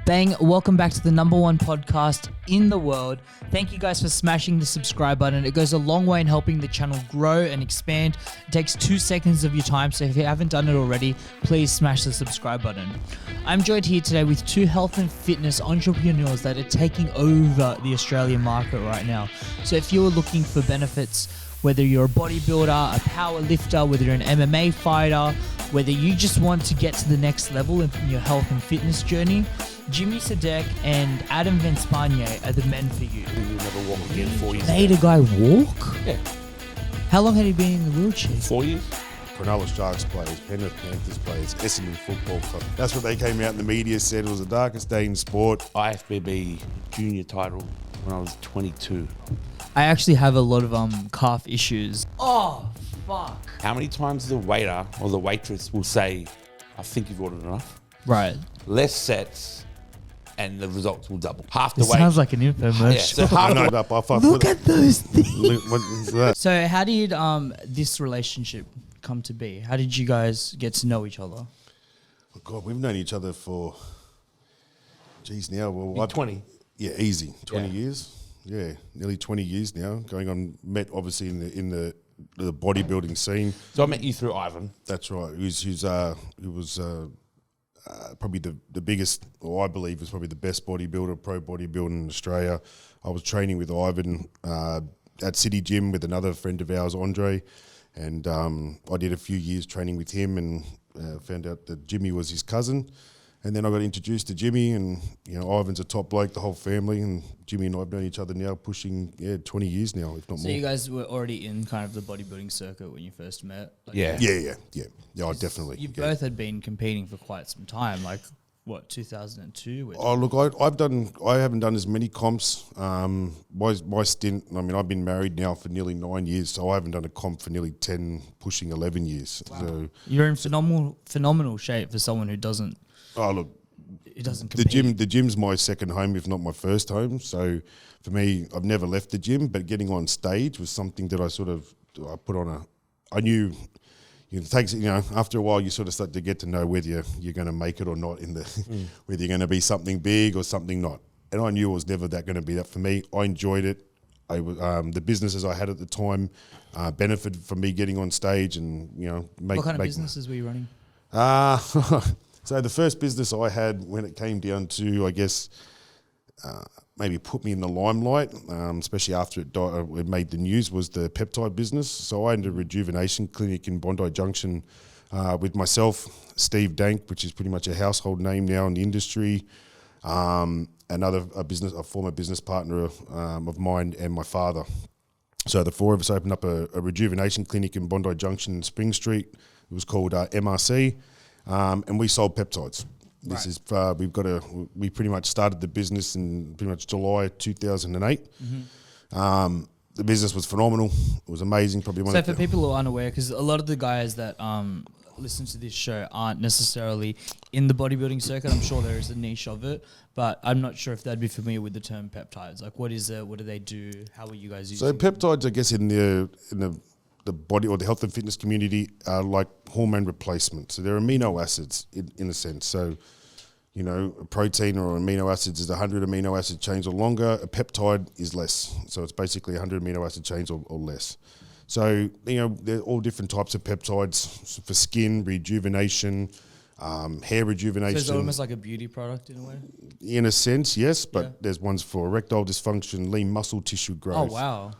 Bang, welcome back to the #1 podcast in the world. Thank you guys for smashing the subscribe button. It goes a long way in helping the channel grow and expand. It takes 2 seconds of your time, so if you haven't done it already, please smash the subscribe button. I'm joined here today with two health and fitness entrepreneurs that are taking over the Australian market right now. So if you're looking for benefits, whether you're a bodybuilder, a power lifter, whether you're an MMA fighter, whether you just want to get to the next level in your health and fitness journey, Jimmy Sadek and Adam Van Spanje are the men for you. You'll never walk again 4 years Made ago. a guy walk? Yeah. How long had he been in the wheelchair? 4 years? Cronulla Sharks players, Penrith Panthers players, Essendon Football Club. That's what they came out in the media, said it was the darkest day in sport. IFBB junior title when I was 22. I actually have a lot of calf issues. Oh, fuck. How many times the waiter or the waitress will say, I think you've ordered enough? Right. Less sets and the results will double. Half the This weight. sounds like an infomercial. Yeah, so I half know the that. Look at those things. What is that? So how did this relationship come to be? How did you guys get to know each other? Oh God, we've known each other for, geez, now. Well, 20. Yeah, easy. 20 Yeah. years. Yeah, nearly 20 years now. Going on, met obviously in the bodybuilding scene. So I met you through Ivan. That's right. He was probably the biggest, or I believe was probably the best bodybuilder, pro bodybuilder in Australia. I was training with Ivan at City Gym with another friend of ours, Andre, and I did a few years training with him and found out that Jimmy was his cousin. And then I got introduced to Jimmy, and Ivan's a top bloke, the whole family, and Jimmy and I have known each other now pushing 20 years now, if not So more. you guys were already in kind of the bodybuilding circuit when you first met? Like, Yeah. Yeah, definitely. You yeah. both had been competing for quite some time, like what, 2002? Oh look, I haven't done as many comps. My stint. I mean, I've been married now for nearly 9 years, so I haven't done a comp for nearly 10, pushing 11 years. Wow. So You're in phenomenal shape for someone who doesn't. oh look, It doesn't compete. the gym's my second home, if not my first home. So for me, I've never left the gym, but getting on stage was something that I put on I knew. It takes, after a while, you sort of start to get to know whether you're going to make it or not whether you're going to be something big or something not. And I knew it was never going to be that for me. I enjoyed it. The businesses I had at the time benefited from me getting on stage and, What kind of businesses were you running? So the first business I had when it came down to, I guess, maybe put me in the limelight, especially after it made the news, was the peptide business. So I had a rejuvenation clinic in Bondi Junction with myself, Steve Dank, which is pretty much a household name now in the industry, a former business partner of mine, and my father. So the four of us opened up a rejuvenation clinic in Bondi Junction in Spring Street. It was called MRC, and we sold peptides. This is we pretty much started the business in pretty much July 2008. Mm-hmm. The business was phenomenal. It was amazing. Probably one. So for people who are unaware, because a lot of the guys that listen to this show aren't necessarily in the bodybuilding circuit. I'm sure there is a niche of it, but I'm not sure if they'd be familiar with the term peptides. Like, what is it? What do they do? How are you guys using So peptides, I guess, in the body or the health and fitness community are like hormone replacement. So they're amino acids in a sense. So, a protein or amino acids is 100 amino acid chains or longer. A peptide is less. So it's basically 100 amino acid chains or less. So, there are all different types of peptides for skin, rejuvenation, hair rejuvenation. So it's almost like a beauty product in a way? In a sense, yes, but there's ones for erectile dysfunction, lean muscle tissue growth. Oh, wow.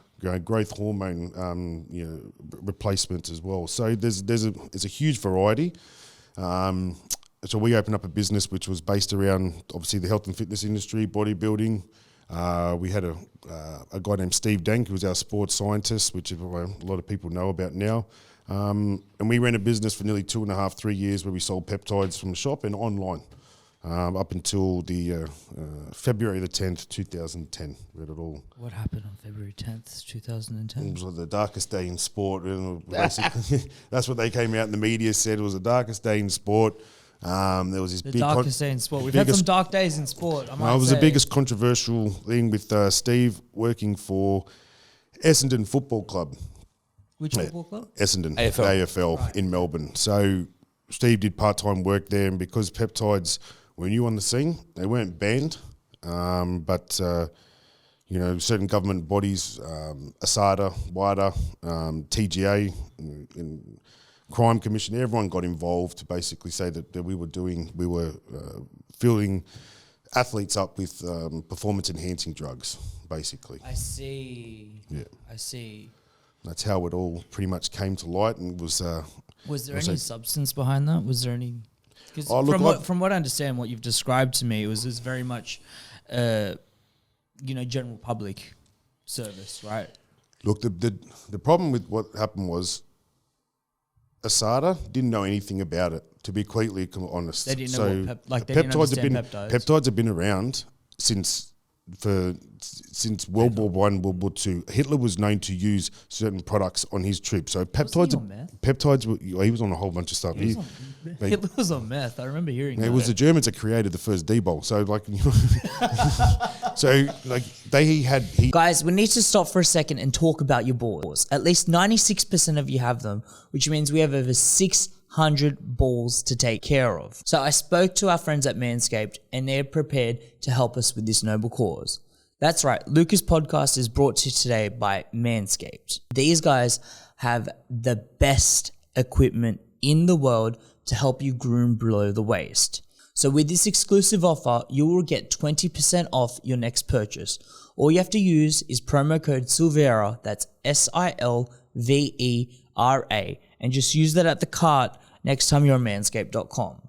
Growth hormone, replacements as well. So there's a huge variety. So we opened up a business which was based around obviously the health and fitness industry, bodybuilding. We had a guy named Steve Dank, who was our sports scientist, which a lot of people know about now. And we ran a business for nearly 2.5, 3 years where we sold peptides from the shop and online. Up until the February the 10th, 2010. We had it all. What happened on February 10th, 2010? It was like the darkest day in sport. Basically, that's what they came out in the media, said it was the darkest day in sport. There was this The big darkest day in sport. We've had some dark days in sport, I might it was say. the biggest controversial thing with Steve working for Essendon Football Club. Which football club? Essendon, AFL. AFL in Melbourne. So Steve did part-time work there, and because peptides were new on the scene. They weren't banned, but certain government bodies, ASADA, WIDA, TGA, and Crime Commission, everyone got involved to basically say that we were filling athletes up with performance-enhancing drugs, basically. I see. Yeah. I see. That's how it all pretty much came to light, and was there any substance behind that? Was there any? Because from what I understand, what you've described to me, it was very much, general public service, right? Look, the problem with what happened was ASADA didn't know anything about it, to be completely honest. They didn't know they didn't understand peptides. Peptides have been around since World War I, World War II. Hitler was known to use certain products on his troops. So peptides he was on a whole bunch of stuff. Hitler was on meth. I remember hearing that. It was the Germans that created the first D-bol. So Guys, we need to stop for a second and talk about your balls. At least 96% of you have them, which means we have over 600 balls to take care of. So I spoke to our friends at Manscaped, and they're prepared to help us with this noble cause. That's right, Lucas Podcast is brought to you today by Manscaped. These guys have the best equipment in the world to help you groom below the waist. So with this exclusive offer, you will get 20% off your next purchase. All you have to use is promo code Silvera, that's SILVERA, and just use that at the cart next time you're on manscaped.com.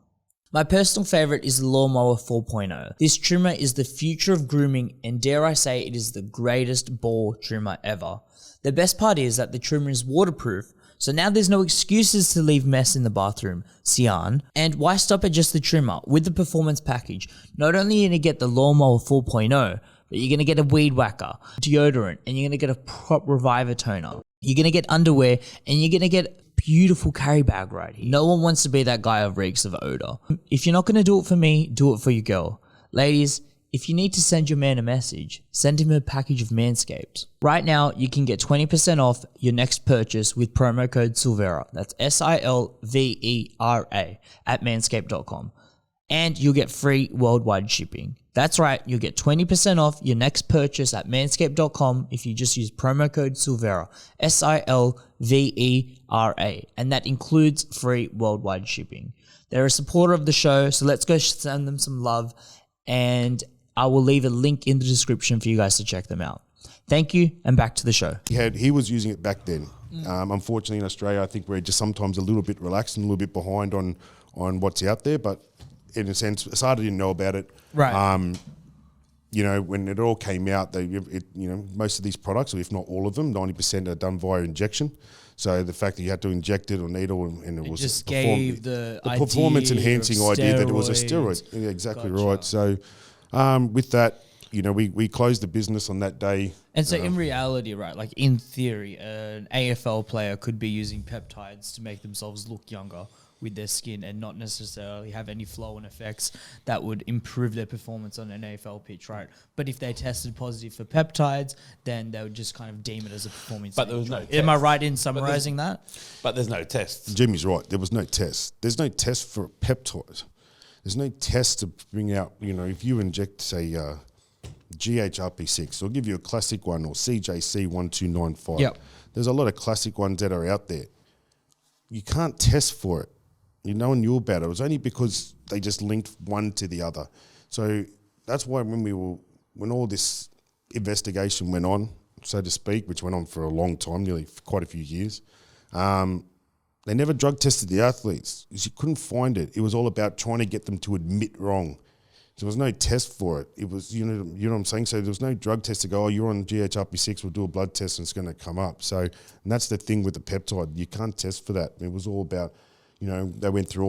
My personal favorite is the Lawnmower 4.0. This trimmer is the future of grooming, and dare I say it is the greatest ball trimmer ever. The best part is that the trimmer is waterproof, so now there's no excuses to leave mess in the bathroom, Sian. And why stop at just the trimmer? With the performance package, not only are you going to get the Lawnmower 4.0, but you're going to get a weed whacker, deodorant, and you're going to get a prop reviver toner. You're going to get underwear, and you're going to get beautiful carry bag right here. No one wants to be that guy who reeks of odor. If you're not going to do it for me, do it for your girl. Ladies, if you need to send your man a message, send him a package of Manscaped. Right now, you can get 20% off your next purchase with promo code Silvera. That's SILVERA at manscaped.com. And you'll get free worldwide shipping. That's right, you'll get 20% off your next purchase at manscaped.com if you just use promo code Silvera, SILVERA, and that includes free worldwide shipping. They're a supporter of the show, so let's go send them some love, and I will leave a link in the description for you guys to check them out. Thank you, and back to the show. He was using it back then. Unfortunately, in Australia, I think we're just sometimes a little bit relaxed and a little bit behind on what's out there, but in a sense, ASADA didn't know about it. Right. When it all came out, most of these products, or if not all of them, 90% are done via injection. So the fact that you had to inject it or needle, and it was just gave the performance enhancing idea that it was a steroid. Yeah, exactly right. So with that, we closed the business on that day. And so in reality, right, like in theory, an AFL player could be using peptides to make themselves look younger with their skin and not necessarily have any flow-on effects that would improve their performance on an AFL pitch, right? But if they tested positive for peptides, then they would just kind of deem it as a performance. But there was no test. Am I right in summarizing that? But there's no test. Jimmy's right. There was no test. There's no test for a peptide. There's no test to bring out, if you inject, say, GHRP6, they'll give you a classic one, or CJC1295. Yep. There's a lot of classic ones that are out there. You can't test for it. No one knew about it. It was only because they just linked one to the other. So that's why when all this investigation went on, so to speak, which went on for a long time, nearly quite a few years, they never drug tested the athletes because you couldn't find it. It was all about trying to get them to admit wrong. There was no test for it. It was, you know what I'm saying? So there was no drug test to go, you're on GHRP6, we'll do a blood test and it's going to come up. So, and that's the thing with the peptide. You can't test for that. It was all about, they went through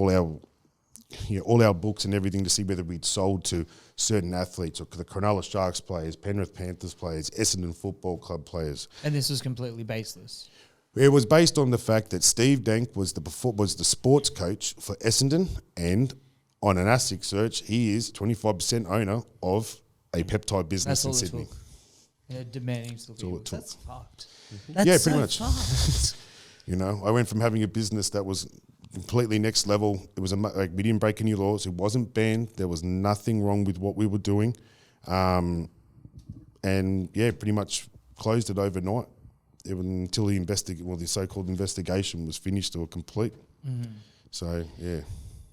all our books and everything to see whether we'd sold to certain athletes, or the Cronulla Sharks players, Penrith Panthers players, Essendon Football Club players. And this was completely baseless. It was based on the fact that Steve Dank was the sports coach for Essendon, and on an ASIC search, he is 25% owner of a peptide business in Sydney. Yeah, demanding to be. That's fucked. Yeah, pretty much. I went from having a business that was completely next level. It was like we didn't break any laws. It wasn't banned. There was nothing wrong with what we were doing, and yeah, pretty much closed it overnight, even until the so-called investigation was finished or complete. So yeah.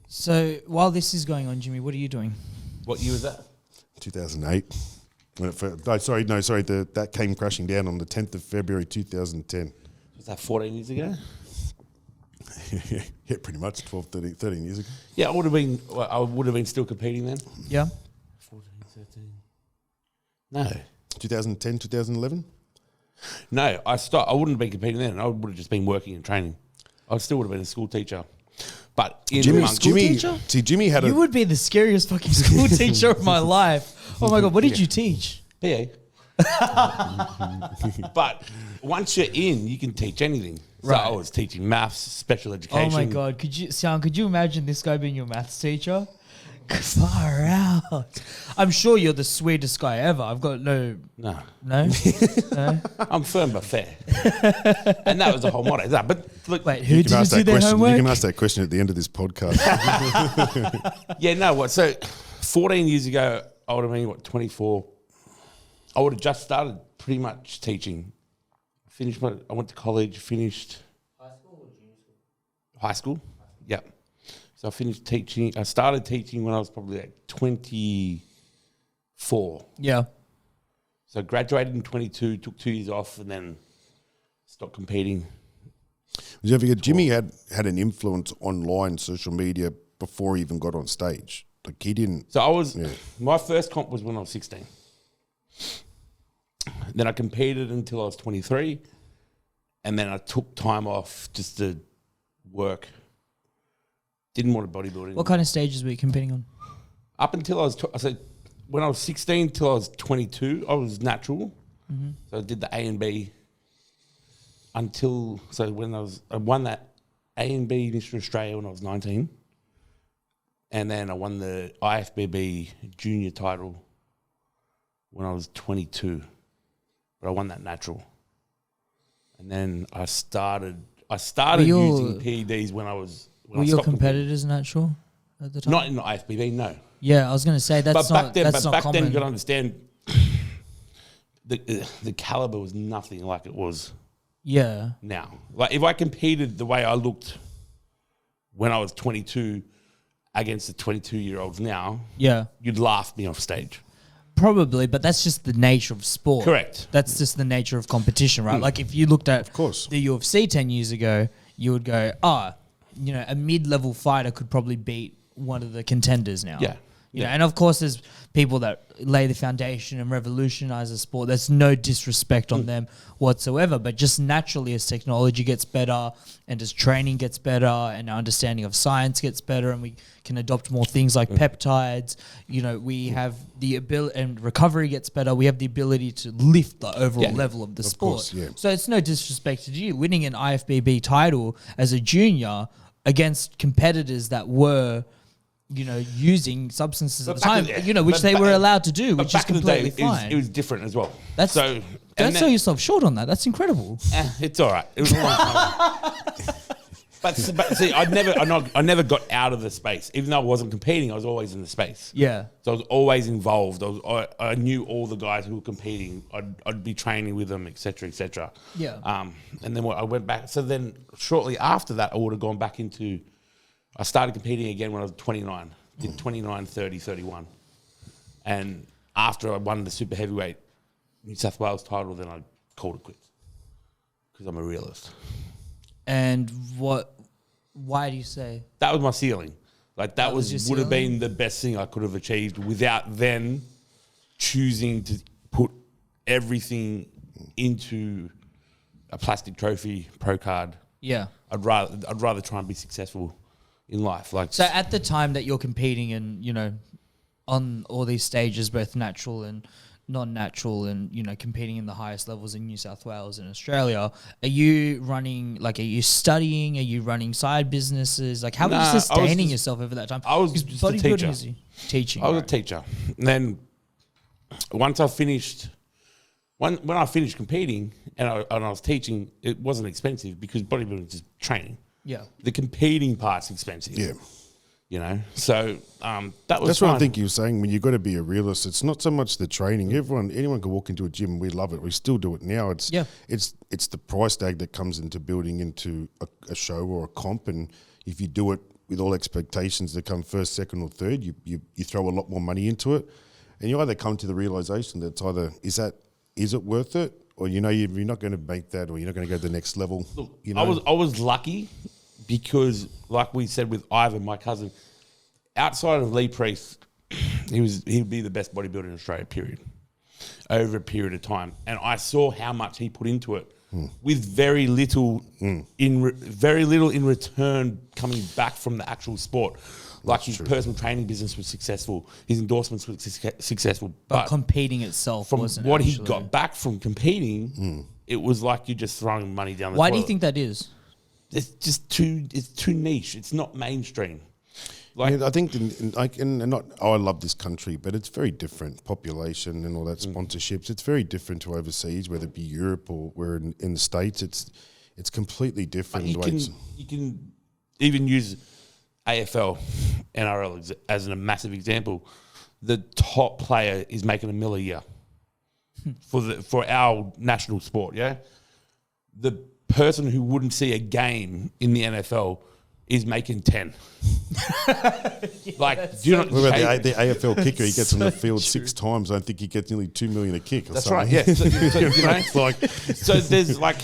So while this is going on, Jimmy, what are you doing? What year was that? 2008. That came crashing down on the 10th of February 2010. Was that 14 years ago? Yeah, pretty much 13 years ago. Yeah, I would have been still competing then. Yeah. 14, 13. No. 2010, 2011? No, I wouldn't have been competing then. I would have just been working and training. I still would have been a school teacher. But Jimmy had You would be the scariest fucking school teacher of my life. Oh my God, what did you teach? PA. But once you're in, you can teach anything. So I was teaching maths, special education. Oh my God, could you imagine this guy being your maths teacher? Far out. I'm sure you're the sweetest guy ever. I've got no. No. I'm firm but fair. And that was the whole motto. But look, wait, who didn't do their homework? You can ask that question at the end of this podcast. Yeah, no, what? So 14 years ago, I would have been, 24? I would have just started pretty much teaching. I went to college, finished. High school or junior school? High school, yeah. So I finished teaching. I started teaching when I was probably like 24. Yeah. So I graduated in 22, took 2 years off, and then stopped competing. Did you ever get Jimmy had an influence online, social media, before he even got on stage? Like he didn't. So my first comp was when I was 16. Then I competed until I was 23, and then I took time off just to work. Didn't want to bodybuilding. What kind of stages were you competing on? Up until when I was 16 till I was 22, I was natural. Mm-hmm. So I did the A and B I won that A and B Mr. Australia when I was 19. And then I won the IFBB junior title when I was 22. But I won that natural. And then I started using PEDs when I was... Were your competitors natural at the time? Not in the IFBB, no. Yeah, I was going to say that's not common. Back then, you got to understand the caliber was nothing like it was now. Like if I competed the way I looked when I was 22 against the 22-year-olds now, you'd laugh me off stage. Probably, but that's just the nature of sport. Correct. That's just the nature of competition, right? Like if you looked at of course. The UFC 10 years ago, you would go, a mid-level fighter could probably beat one of the contenders now. Yeah. You know, and of course, there's people that lay the foundation and revolutionize the sport. There's no disrespect on them whatsoever, but just naturally as technology gets better and as training gets better and our understanding of science gets better and we can adopt more things like peptides, we have the ability, and recovery gets better, we have the ability to lift the overall level of the sport. Course, yeah. So it's no disrespect to you. Winning an IFBB title as a junior against competitors that were... using substances at the time, which they were allowed to do, which is completely fine. It was different as well. Don't sell yourself short on that. That's incredible. It's all right. It was a long time. but see, I never got out of the space. Even though I wasn't competing, I was always in the space. Yeah. So I was always involved. I knew all the guys who were competing. I'd be training with them, etc., etc. Yeah. And then I went back. So then shortly after that, I would have gone back into... I started competing again when I was 29. Did 29, 30, 31. And after I won the super heavyweight New South Wales title, then I called it quits. Because I'm a realist. And why do you say? That was my ceiling. Like that would have been the best thing I could have achieved without then choosing to put everything into a plastic trophy, pro card. Yeah. I'd rather try and be successful in life. So at the time that you're competing and, on all these stages, both natural and non-natural and, competing in the highest levels in New South Wales and Australia, are you running, are you studying? Are you running side businesses? How were you sustaining yourself over that time? I was just a teacher. Teaching. I was a teacher. And then once I finished... When I finished competing and I was teaching, it wasn't expensive because bodybuilding is just training. Yeah. The competing part's expensive. Yeah. You know, so that was That's fun. what I think you were saying. When you've got to be a realist, it's not so much the training. Anyone can walk into a gym. We love it. We still do it now. It's the price tag that comes into building into a show or a comp. And if you do it with all expectations that come first, second, or third, you throw a lot more money into it, and you either come to the realization that it's either is it worth it, or you're not going to make that, or you're not going to go to the next level. Look, you know? I was lucky. Because, like we said with Ivan, my cousin, outside of Lee Priest, he'd be the best bodybuilder in Australia, period, over a period of time. And I saw how much he put into it with very little in return coming back from the actual sport. Like his personal training business was successful, his endorsements were successful, But competing itself from wasn't what actually. he got back from competing, it was like you're just throwing money down the Why toilet. do you think that is? It's just too niche. It's not mainstream. I think, I love this country, but it's very different. Population and all that sponsorships, it's very different to overseas, whether it be Europe or we're in the States. It's completely different. You can even use AFL, NRL as a massive example. The top player is making $1 million a year for our national sport. Yeah, the person who wouldn't see a game in the NFL is making 10. Like, do you know what about the AFL kicker? He gets on the field 6 times. I think he gets nearly $2 million a kick. That's right. Yeah. So, you know, so there's like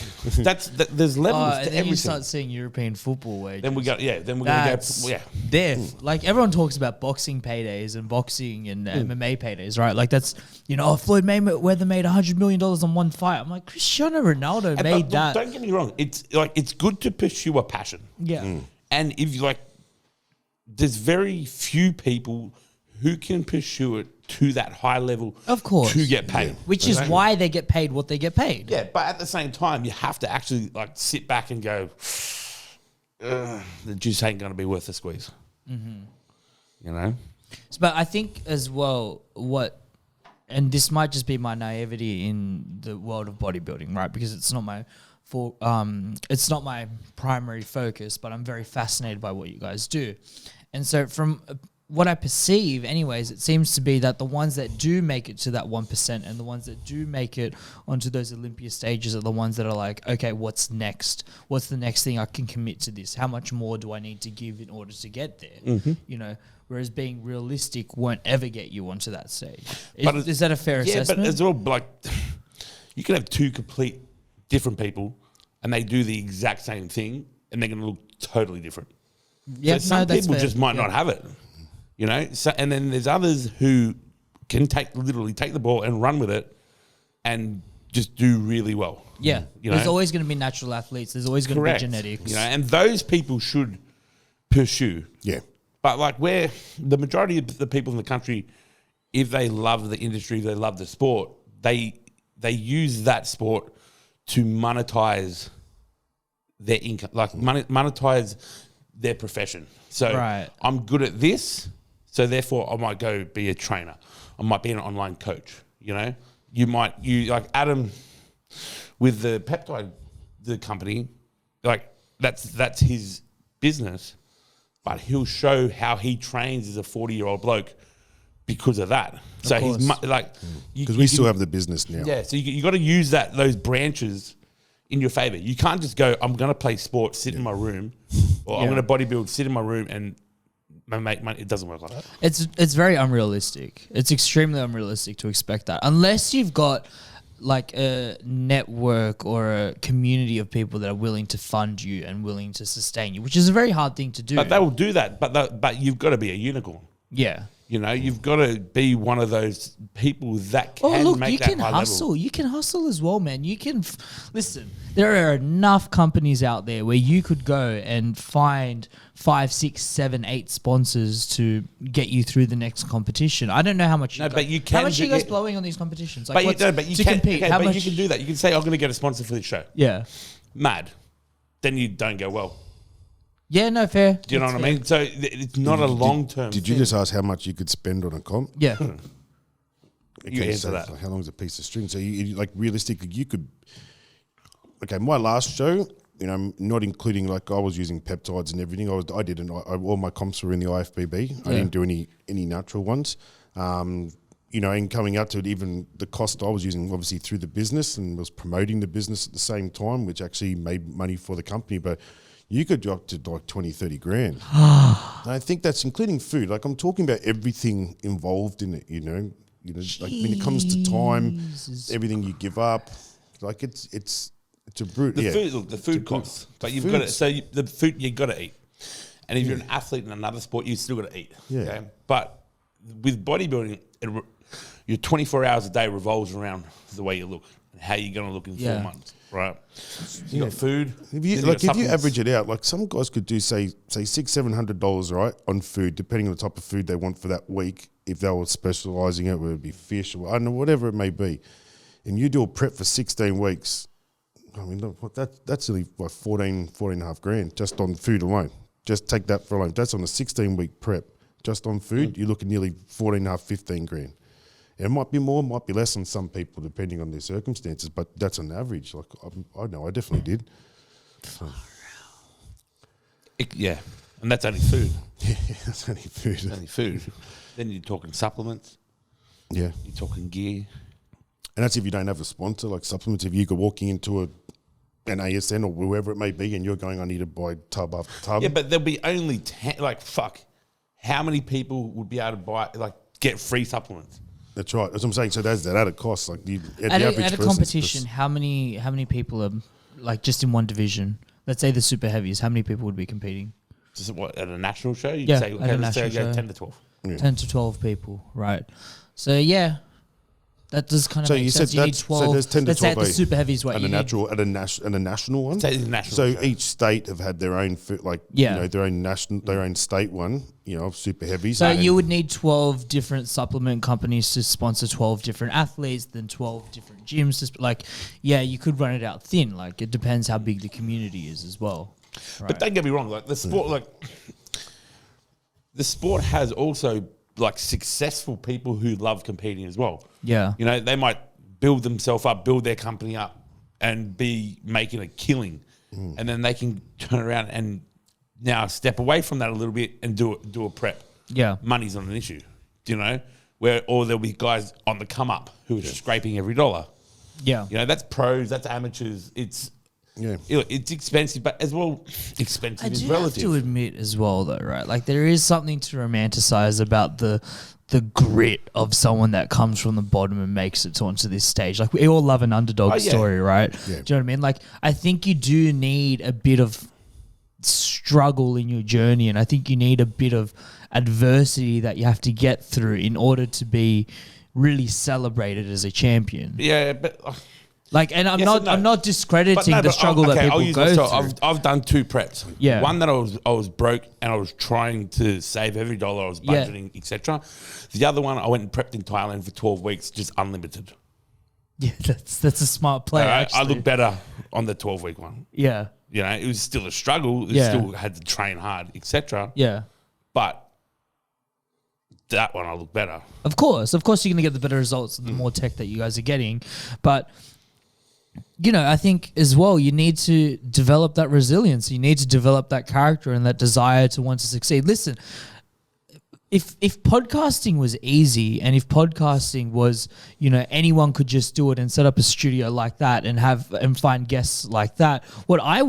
there's levels to And then everything. you start seeing European football wages. Then we go. Yeah. Then we're gonna go. Yeah. There, like everyone talks about boxing paydays and boxing and MMA paydays, right? Like that's Floyd Mayweather made $100 million on one fight. I'm like, Cristiano Ronaldo made that. Don't get me wrong. It's good to pursue a passion. Yeah. And if you there's very few people who can pursue it to that high level, Of course. to get paid. Which is why they get paid what they get paid. Yeah, but at the same time, you have to actually sit back and go, the juice ain't going to be worth the squeeze. Mm-hmm. You know? But I think as well, and this might just be my naivety in the world of bodybuilding, right? Because it's not my primary focus, but I'm very fascinated by what you guys do. And so from what I perceive anyways, it seems to be that the ones that do make it to that 1% and the ones that do make it onto those Olympia stages are the ones that are like, okay, what's next? What's the next thing I can commit to this? How much more do I need to give in order to get there? Mm-hmm. Whereas being realistic won't ever get you onto that stage. Is that a fair assessment? Yeah, but as well, you can have two complete different people and they do the exact same thing and they're going to look totally different. Yeah, so some people just might not have it, So, and then there's others who can literally take the ball and run with it and just do really well. Yeah, there's always going to be natural athletes. There's always going to be genetics. And those people should pursue. Yeah. But where the majority of the people in the country, if they love the industry, they love the sport, they use that sport to monetize their income, monetize their profession. So I'm good at this, so therefore I might go be a trainer. I might be an online coach. You like Adam with the Peptide, the company, that's his business, but he'll show how he trains as a 40-year-old bloke because of that. So he's because we still have the business now. Yeah, so you got to use those branches in your favor. You can't just go, I'm going to play sport, sit in my room, or I'm going to bodybuild, sit in my room and make money. It doesn't work like that. It's very unrealistic. It's extremely unrealistic to expect that. Unless you've got like a network or a community of people that are willing to fund you and willing to sustain you, which is a very hard thing to do. But they will do that. But you've got to be a unicorn. Yeah. You've got to be one of those people that can make that high level. You can hustle as well, man. You can listen. There are enough companies out there where you could go and find 5, 6, 7, 8 sponsors to get you through the next competition. I don't know how much. But you can. How much are you guys blowing on these competitions? But you can compete. How much? You can do that. You can say, "I'm going to get a sponsor for this show." Yeah. Mad. Then you don't go well. Yeah, no, fair. Do you know what I mean? So it's not a long-term Did you just ask how much you could spend on a comp? Yeah. You answer that. How long is a piece of string? So you realistically, you could... Okay, my last show, not including like I was using peptides and everything. All my comps were in the IFBB. I didn't do any natural ones. And coming out to it, even the cost I was using obviously through the business and was promoting the business at the same time, which actually made money for the company. But you could drop to like 20, 30 grand. I think that's including food. Like I'm talking about everything involved in it, like when it comes to time, everything you give up, like it's a brute. The food costs, but you've got to. The food you got to eat, and if you're an athlete in another sport, you still got to eat. Yeah. Okay? But with bodybuilding, your 24 hours a day revolves around the way you look and how you're going to look in 4 months, right? You got food. If you average it out, like some guys could do say $600-700, right, on food, depending on the type of food they want for that week. If they were specialising it, whether it be fish or I don't know, whatever it may be, and you do a prep for 16 weeks. I mean, that's only like 14 and a half grand just on food alone. Just take that for alone. That's on a 16-week prep. Just on food, you're looking nearly 14 and a half, 15 grand. And it might be more, might be less on some people, depending on their circumstances, but that's an average. Like, I know, I definitely did. Yeah, and that's only food. Yeah, that's only food. Only food. Then you're talking supplements. Yeah. You're talking gear. And that's if you don't have a sponsor, like supplements. If you're walking into an ASN or whoever it may be and you're going, I need to buy tub after tub. Yeah, but there'll be only 10, like, fuck. How many people would be able to buy, like, get free supplements? That's right. That's what I'm saying. So there's that added cost. Like at a competition, how many people are, like, just in one division? Let's say the super heavies. How many people would be competing? Just what, at a national show? You'd Yeah, say, at a national show. 10 to 12. Yeah. 10 to 12 people, right? So yeah, that does kind of make sense. You need 12. So there's 10 to 12. Let's say at the super heavies, what at you a need. national one. Say the national So show. each state have had their own, their own state one. Super heavies. So you would need 12 different supplement companies to sponsor 12 different athletes, then 12 different gyms. You could run it out thin. Like, it depends how big the community is as well. Right? But don't get me wrong. Like, the sport, the sport has also, like, successful people who love competing as well. Yeah. They might build themselves up, build their company up, and be making a killing, and then they can turn around and now step away from that a little bit and do a prep. Yeah. Money's not an issue, or there'll be guys on the come up who are scraping every dollar. Yeah. That's pros, that's amateurs. It's expensive, but as well, expensive is relative. I do have to admit as well, though, right? Like, there is something to romanticize about the grit of someone that comes from the bottom and makes it onto this stage. Like, we all love an underdog story, right? Yeah. Do you know what I mean? Like, I think you do need a bit of struggle in your journey, and I think you need a bit of adversity that you have to get through in order to be really celebrated as a champion. Yeah, but... I'm not discrediting the struggle that people go through. I've done 2 preps. Yeah. One that I was broke and I was trying to save every dollar I was budgeting, etc. The other one, I went and prepped in Thailand for 12 weeks, just unlimited. Yeah, that's a smart play. I look better on the 12-week one. Yeah. It was still a struggle. It still had to train hard, etc. Yeah. But that one I look better. Of course you're going to get the better results the more tech that you guys are getting, but I think as well, you need to develop that resilience. You need to develop that character and that desire to want to succeed. Listen, if podcasting was easy and if podcasting was, anyone could just do it and set up a studio like that and find guests like that, what I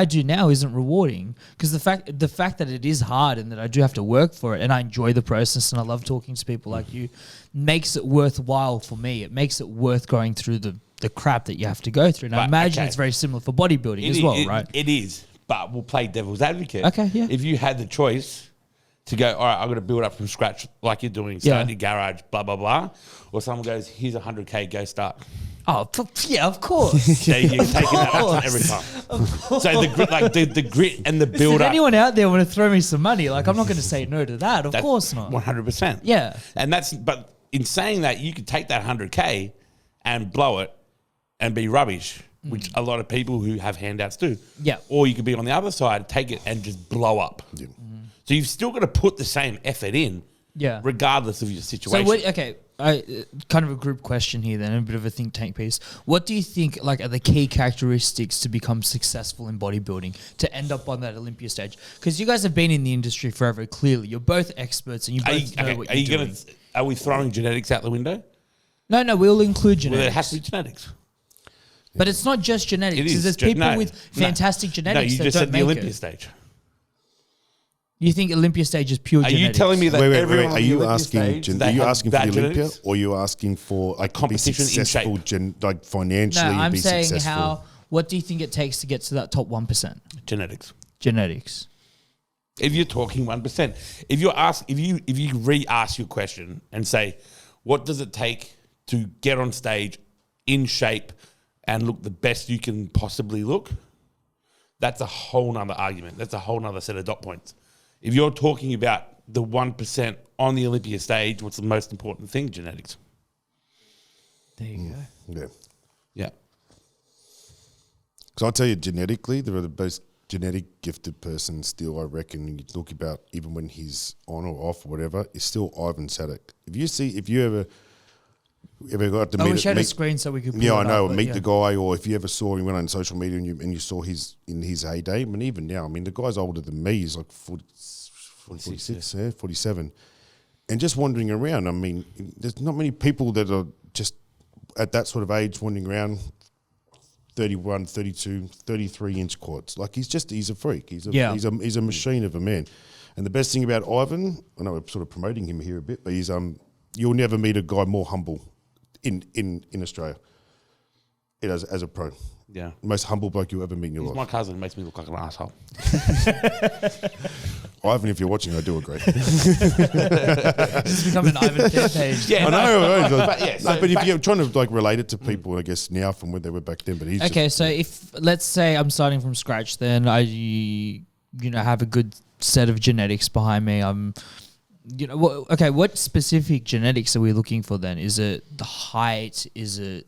do now isn't rewarding, because the fact that it is hard and that I do have to work for it, and I enjoy the process and I love talking to people like you, makes it worthwhile for me. It makes it worth going through the crap that you have to go through. And I imagine it's very similar for bodybuilding as well, right? It is, but we'll play devil's advocate. Okay, yeah. If you had the choice to go, all right, I've got to build up from scratch like you're doing, start in your garage, blah, blah, blah, or someone goes, here's 100K, go start. Oh, yeah, of course. You're taking that action every time. So the grit and the build If up. anyone out there want to throw me some money, like, I'm not going to say no to that. Of course not. 100%. Yeah. But in saying that, you could take that 100K and blow it and be rubbish, which a lot of people who have handouts do. Yeah. Or you could be on the other side, take it and just blow up. Yeah. So you've still got to put the same effort in, regardless of your situation. So kind of a group question here then, a bit of a think tank piece. What do you think like are the key characteristics to become successful in bodybuilding, to end up on that Olympia stage? Because you guys have been in the industry forever, clearly. You're both experts and you both know what you're doing. Are we throwing genetics out the window? No, we'll include genetics. Well, it has to be genetics. But it's not just genetics. It is. There's people with fantastic genetics. No, you that just don't said the make Olympia it. stage. You think Olympia stage is pure genetics? Are you telling me that everyone Are on the you Olympia asking? stage, Are they you have asking for the bad Olympia, genetics? or are you asking for like to be competition in successful, shape? like financially? No, I'm be saying successful? what do you think it takes to get to that top 1%? Genetics. Genetics. If you're talking 1%, if you re-ask your question and say, what does it take to get on stage in shape and look the best you can possibly look? That's a whole nother argument. That's a whole nother set of dot points. If you're talking about the 1% on the Olympia stage, what's the most important thing? Genetics. There you go. Yeah. Yeah. Because I'll tell you, genetically, they're the most genetic gifted person still, I reckon, you look about, even when he's on or off or whatever, is still Ivan Sadek. If you ever got to We meet... showed a screen so we could pull Yeah, it I know. up, Meet the guy, or if you ever saw him, went on social media and you saw in his heyday, I mean, even now, I mean, the guy's older than me. He's like 46, 47. And just wandering around, I mean, there's not many people that are just at that sort of age wandering around 31, 32, 33-inch quads. Like, he's a freak. He's a machine of a man. And the best thing about Ivan, I know we're sort of promoting him here a bit, but he's you'll never meet a guy more humble in Australia. It as a pro. Yeah. Most humble bloke you ever meet in your He's life. my cousin. Makes me look like an asshole. Ivan, if you're watching, I do agree. This has become an Ivan fan page. Yeah, I know. But yeah, so but if you're trying to like relate it to people, I guess now from when they were back then. But he's Okay, so if let's say I'm starting from scratch, then I have a good set of genetics behind me. What specific genetics are we looking for then? Is it the height? Is it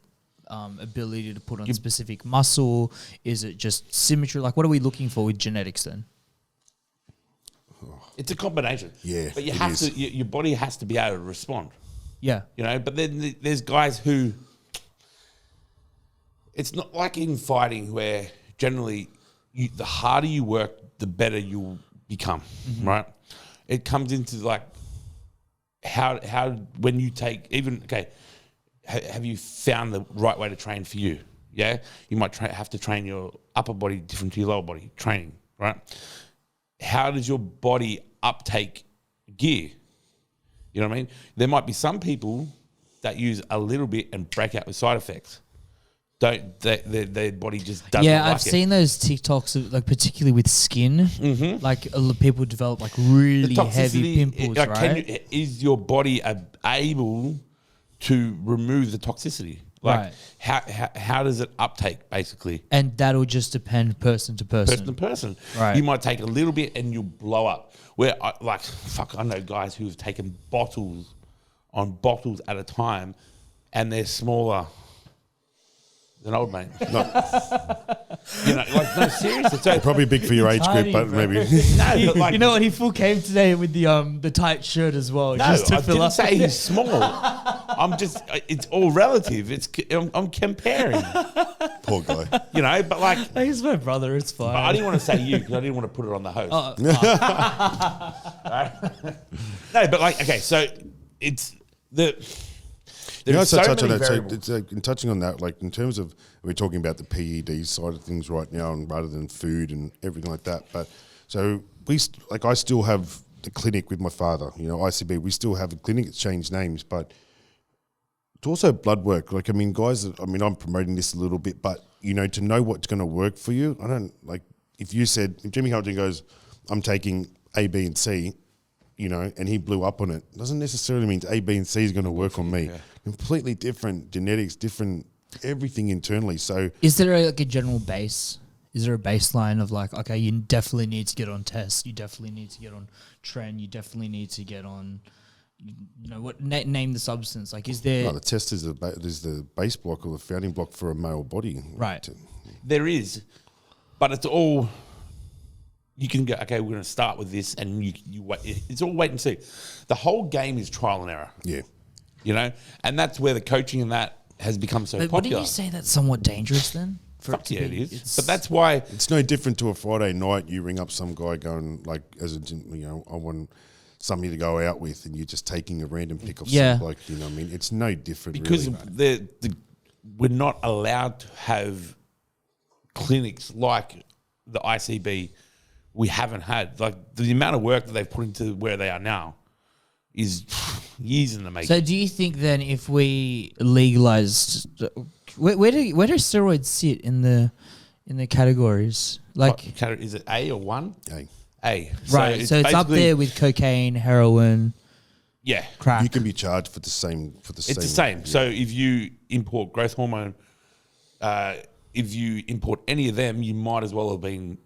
ability to put on specific muscle? Is it just symmetry? Like, what are we looking for with genetics then? it's a combination. Yeah, But you it have is. to. Your body has to be able to respond. Yeah. But then there's guys who. It's not like in fighting where generally the harder you work, the better you'll become, right? It comes into like how when you take have you found the right way to train for you? Yeah, you might have to train your upper body different to your lower body training, right? How does your body uptake gear? You know what I mean? There might be some people that use a little bit and break out with side effects. Their body just doesn't Yeah, like I've seen those TikToks, of, like particularly with skin. Like people develop like really heavy pimples, right? Is your body able to remove the toxicity? Like how does it uptake basically? And that'll just depend person to person. Person to person. Right. You might take a little bit and you'll blow up. Where I know guys who have taken bottles at a time and they're smaller than old mate. No. No, seriously. So, probably big for your age Tiny, group, but bro. maybe. no, but like, You know what? He full came today with the tight shirt as well. no, just to I fill didn't up. say he's small. I'm just, it's all relative. I'm comparing, Poor guy. but like, He's my brother. It's fine. I didn't want to say you because I didn't want to put it on the host. Right? No, but like, okay, so it's there's so touch on many that. So variables. it's in touching on that, like in terms of we're talking about the PED side of things right now, and rather than food and everything like that. But so I still have the clinic with my father. ICB. We still have a clinic. It's changed names, but it's also blood work. Like guys. I'm promoting this a little bit, but to know what's going to work for you. I don't like if Jimmy Hamilton goes, I'm taking A, B, and C. And he blew up on it. Doesn't necessarily mean A, B, and C is going to work on me. Yeah. Completely different genetics, different everything internally. So, is there a general base? Is there a baseline of like, okay, you definitely need to get on test, you definitely need to get on trend, you definitely need to get on, name the substance? Like, is there? No, the test is the base block or the founding block for a male body. Right. There is, but it's all. You can go, okay, we're going to start with this, and you wait. It's all wait and see. The whole game is trial and error. Yeah. you know, and that's where the coaching and that has become so But popular. wouldn't you say that's somewhat dangerous then? For Fuck yeah, it is. But that's why It's no different to a Friday night. You ring up some guy going like, as a I want somebody to go out with, and you're just taking a random pick off some bloke. You know what I mean? It's no different because really, we're not allowed to have clinics like the ICB. We haven't had like the amount of work that they've put into where they are now is years in the making. So do you think then if we legalized, where do steroids sit in the categories? Like, Is it A or 1? A. Right. So it's up there with cocaine, heroin. Yeah. Crack. You can be charged for the same. It's the same. Yeah. So if you import growth hormone, if you import any of them, you might as well have been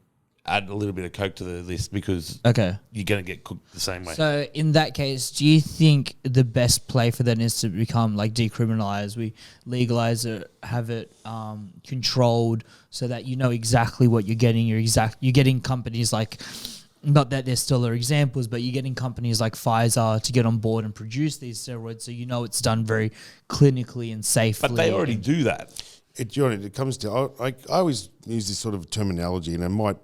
add a little bit of coke to the list because you're going to get cooked the same way. So in that case, do you think the best play for that is to become like decriminalized? We legalize it, have it controlled so that you know exactly what you're getting. You're getting companies like, not that there still are examples, but you're getting companies like Pfizer to get on board and produce these steroids, so you know it's done very clinically and safely. But they already do that. It comes to I always use this sort of terminology, and it might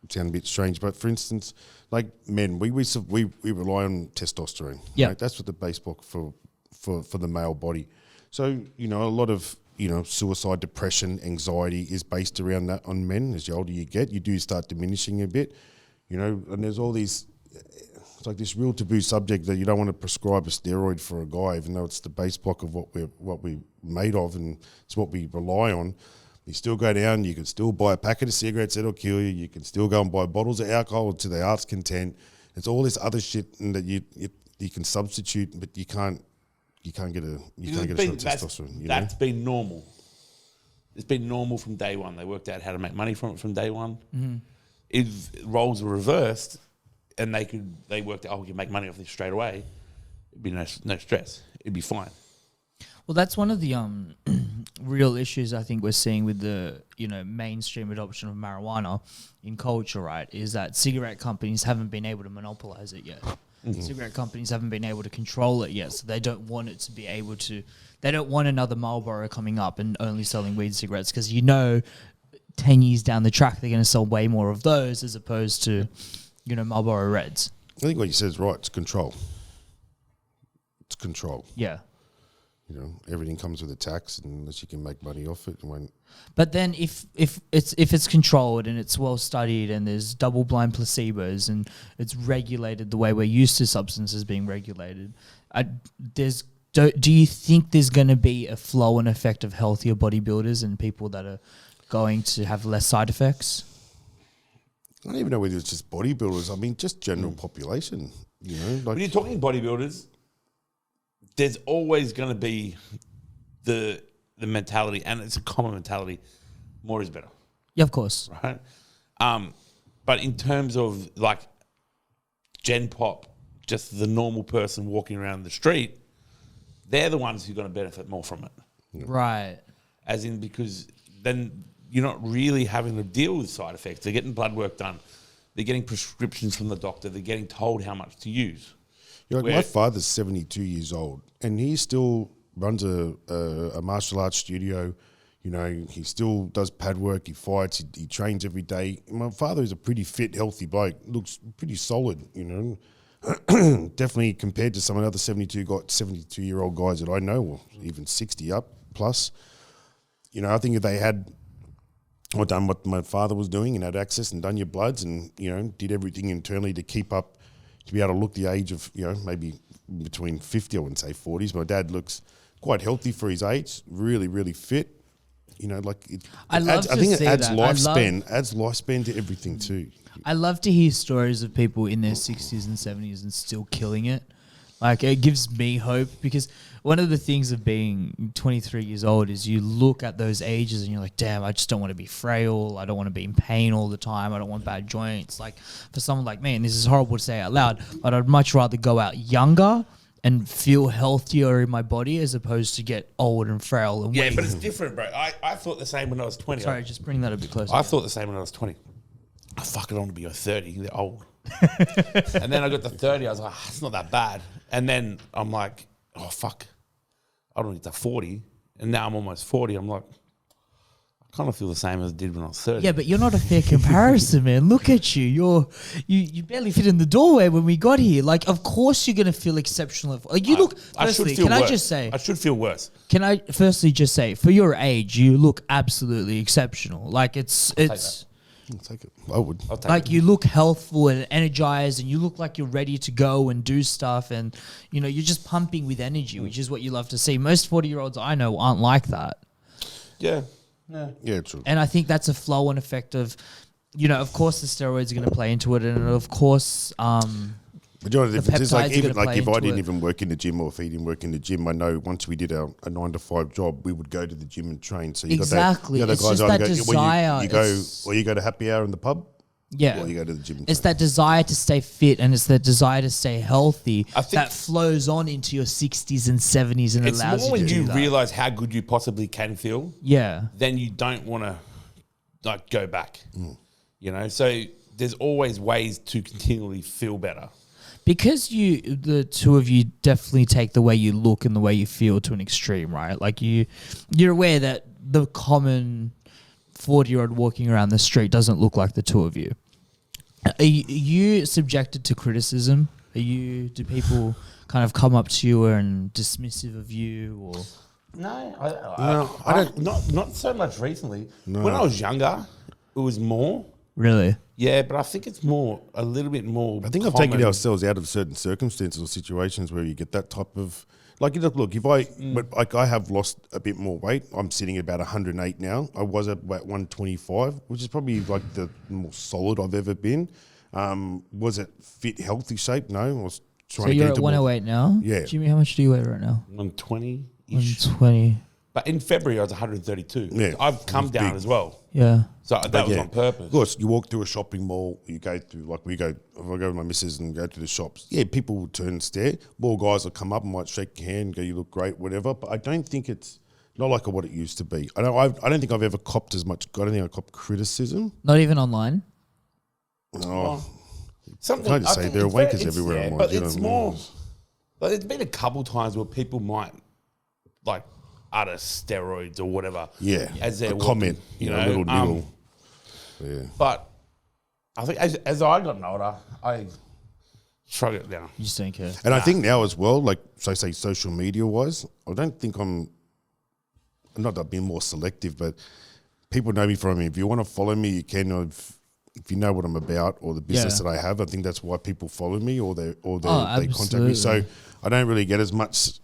sound a bit strange, but for instance, like men, we rely on testosterone. Yeah, right? That's what the base block for the male body. So a lot of suicide, depression, anxiety is based around that on men. As the older you get, you do start diminishing a bit. And there's all these. It's like this real taboo subject that you don't want to prescribe a steroid for a guy, even though it's the base block of what we're made of, and it's what we rely on. You still go down, you can still buy a packet of cigarettes that'll kill you. You can still go and buy bottles of alcohol to the heart's content. It's all this other shit that you can substitute, but you can't get a shot of testosterone. That's been normal. It's been normal from day one. They worked out how to make money from it from day one. Mm-hmm. If roles were reversed, and they worked out, we can make money off this straight away, it'd be no stress. It'd be fine. Well, that's one of the real issues I think we're seeing with the mainstream adoption of marijuana in culture, right? Is that cigarette companies haven't been able to monopolize it yet. Mm-hmm. Cigarette companies haven't been able to control it yet, so they don't want it to be able to. They don't want another Marlboro coming up and only selling weed cigarettes because 10 years down the track they're going to sell way more of those as opposed to Marlboro Reds. I think what you said is right. It's control. It's control. Yeah. Everything comes with a tax, and unless you can make money off it, But then, if it's controlled and it's well studied, and there's double-blind placebos, and it's regulated the way we're used to substances being regulated, do you think there's going to be a flow and effect of healthier bodybuilders and people that are going to have less side effects? I don't even know whether it's just bodybuilders. I mean, just general population. When you're talking bodybuilders, there's always going to be the mentality, and it's a common mentality, more is better. Yeah, of course. Right? But in terms of like Gen Pop, just the normal person walking around the street, they're the ones who are going to benefit more from it. Right. As in, because then you're not really having to deal with side effects. They're getting blood work done. They're getting prescriptions from the doctor. They're getting told how much to use. My father's 72 years old, and he still runs a martial arts studio. He still does pad work. He fights. He trains every day. My father is a pretty fit, healthy bloke. Looks pretty solid. Definitely compared to some of the other 72-year-old guys that I know, or even 60 up plus. I think if they had done what my father was doing and had access and done your bloods and did everything internally to keep up. To be able to look the age of, maybe between 50, I wouldn't say 40s. My dad looks quite healthy for his age, really, really fit. I think it adds lifespan to everything too. I love to hear stories of people in their 60s and 70s and still killing it. Like, it gives me hope, because one of the things of being 23 years old is you look at those ages and you're like, damn, I just don't want to be frail. I don't want to be in pain all the time. I don't want bad joints. Like, for someone like me, and this is horrible to say out loud, but I'd much rather go out younger and feel healthier in my body as opposed to get old and frail and weak. But it's different, bro. I thought the same when I was 20. Sorry, just bring that a bit closer. I thought the same when I was 20. I fucking want to be 30. They're old. And then I got to 30. I was like, it's not that bad. And then I'm like, oh, fuck. I don't need to 40. And now I'm almost 40. I'm like, I kind of feel the same as I did when I was 30. Yeah, but you're not a fair comparison, man. Look at you. You barely fit in the doorway when we got here. Like, of course you're gonna feel exceptional. Like, you look. Firstly, can I just say? I should feel worse. Can I firstly just say, for your age, you look absolutely exceptional. Like it's. I'll take it. I would. I'll take Like it. you look healthful and energized, and you look like you're ready to go and do stuff, and you're just pumping with energy, which is what you love to see. Most 40-year-olds I know aren't like that. Yeah. Yeah, true. And I think that's a flow and effect of, of course the steroids are going to play into it, and of course, But you know, the difference is, like, peptides are even gonna like play if I into didn't it. even work in the gym, or if he didn't work in the gym, I know once we did a 9-to-5 job, we would go to the gym and train. So you Exactly. got that, It's just that desire. You go, It's- or you go to happy hour in the pub, yeah. or you go to the gym. And It's train. that desire to stay fit, and it's that desire to stay healthy I think- that flows on into your 60s and 70s and It's allows more you when to do you that. realize how good you possibly can feel, Yeah. then you don't want to like go back. Mm. So there's always ways to continually feel better. Because the two of you definitely take the way you look and the way you feel to an extreme, right? Like you're aware that the common 40-year-old walking around the street doesn't look like the two of you. Are you subjected to criticism? Do people kind of come up to you and dismissive of you, or? No, I don't. Not so much recently. When I was younger, it was more. Really? Yeah, but I think it's a little bit more. I think I've taken ourselves out of certain circumstances or situations where you get that type of, like, look, if I have lost a bit more weight, I'm sitting at about 108 now. I was at about 125, which is probably like the more solid I've ever been. Was it fit, healthy shape? No, I was trying So to you're get at into more. 108 now? Yeah. Jimmy, how much do you weigh right now? 120-ish. 120. But in February, I was 132. Yeah, I've come it was down big. as well. Yeah. So that was on purpose. Of course, you walk through a shopping mall, you go through, like if I go with my missus and go to the shops, yeah, people will turn and stare. More guys will come up and might shake your hand and go, you look great, whatever. But I don't think it's not like what it used to be. I don't think I've ever copped as much, I don't think I copped criticism. Not even online? Oh, Something, Can I just say think there are it's very- wankers it's- everywhere yeah, online, but you know it's what I mean? more. Like, there's been a couple times where people might like utter steroids or whatever. yeah, as their a comment, you a know, little nibble. Yeah. But I think as I got older, I shrug it down. You just don't care. And I think now as well, like, so say social media wise, I don't think I'm not that I'm being more selective, but people know me from me. If you want to follow me, you can. If you know what I'm about or the business Yeah. that I have, I think that's why people follow me or they contact absolutely. me. So I don't really get as much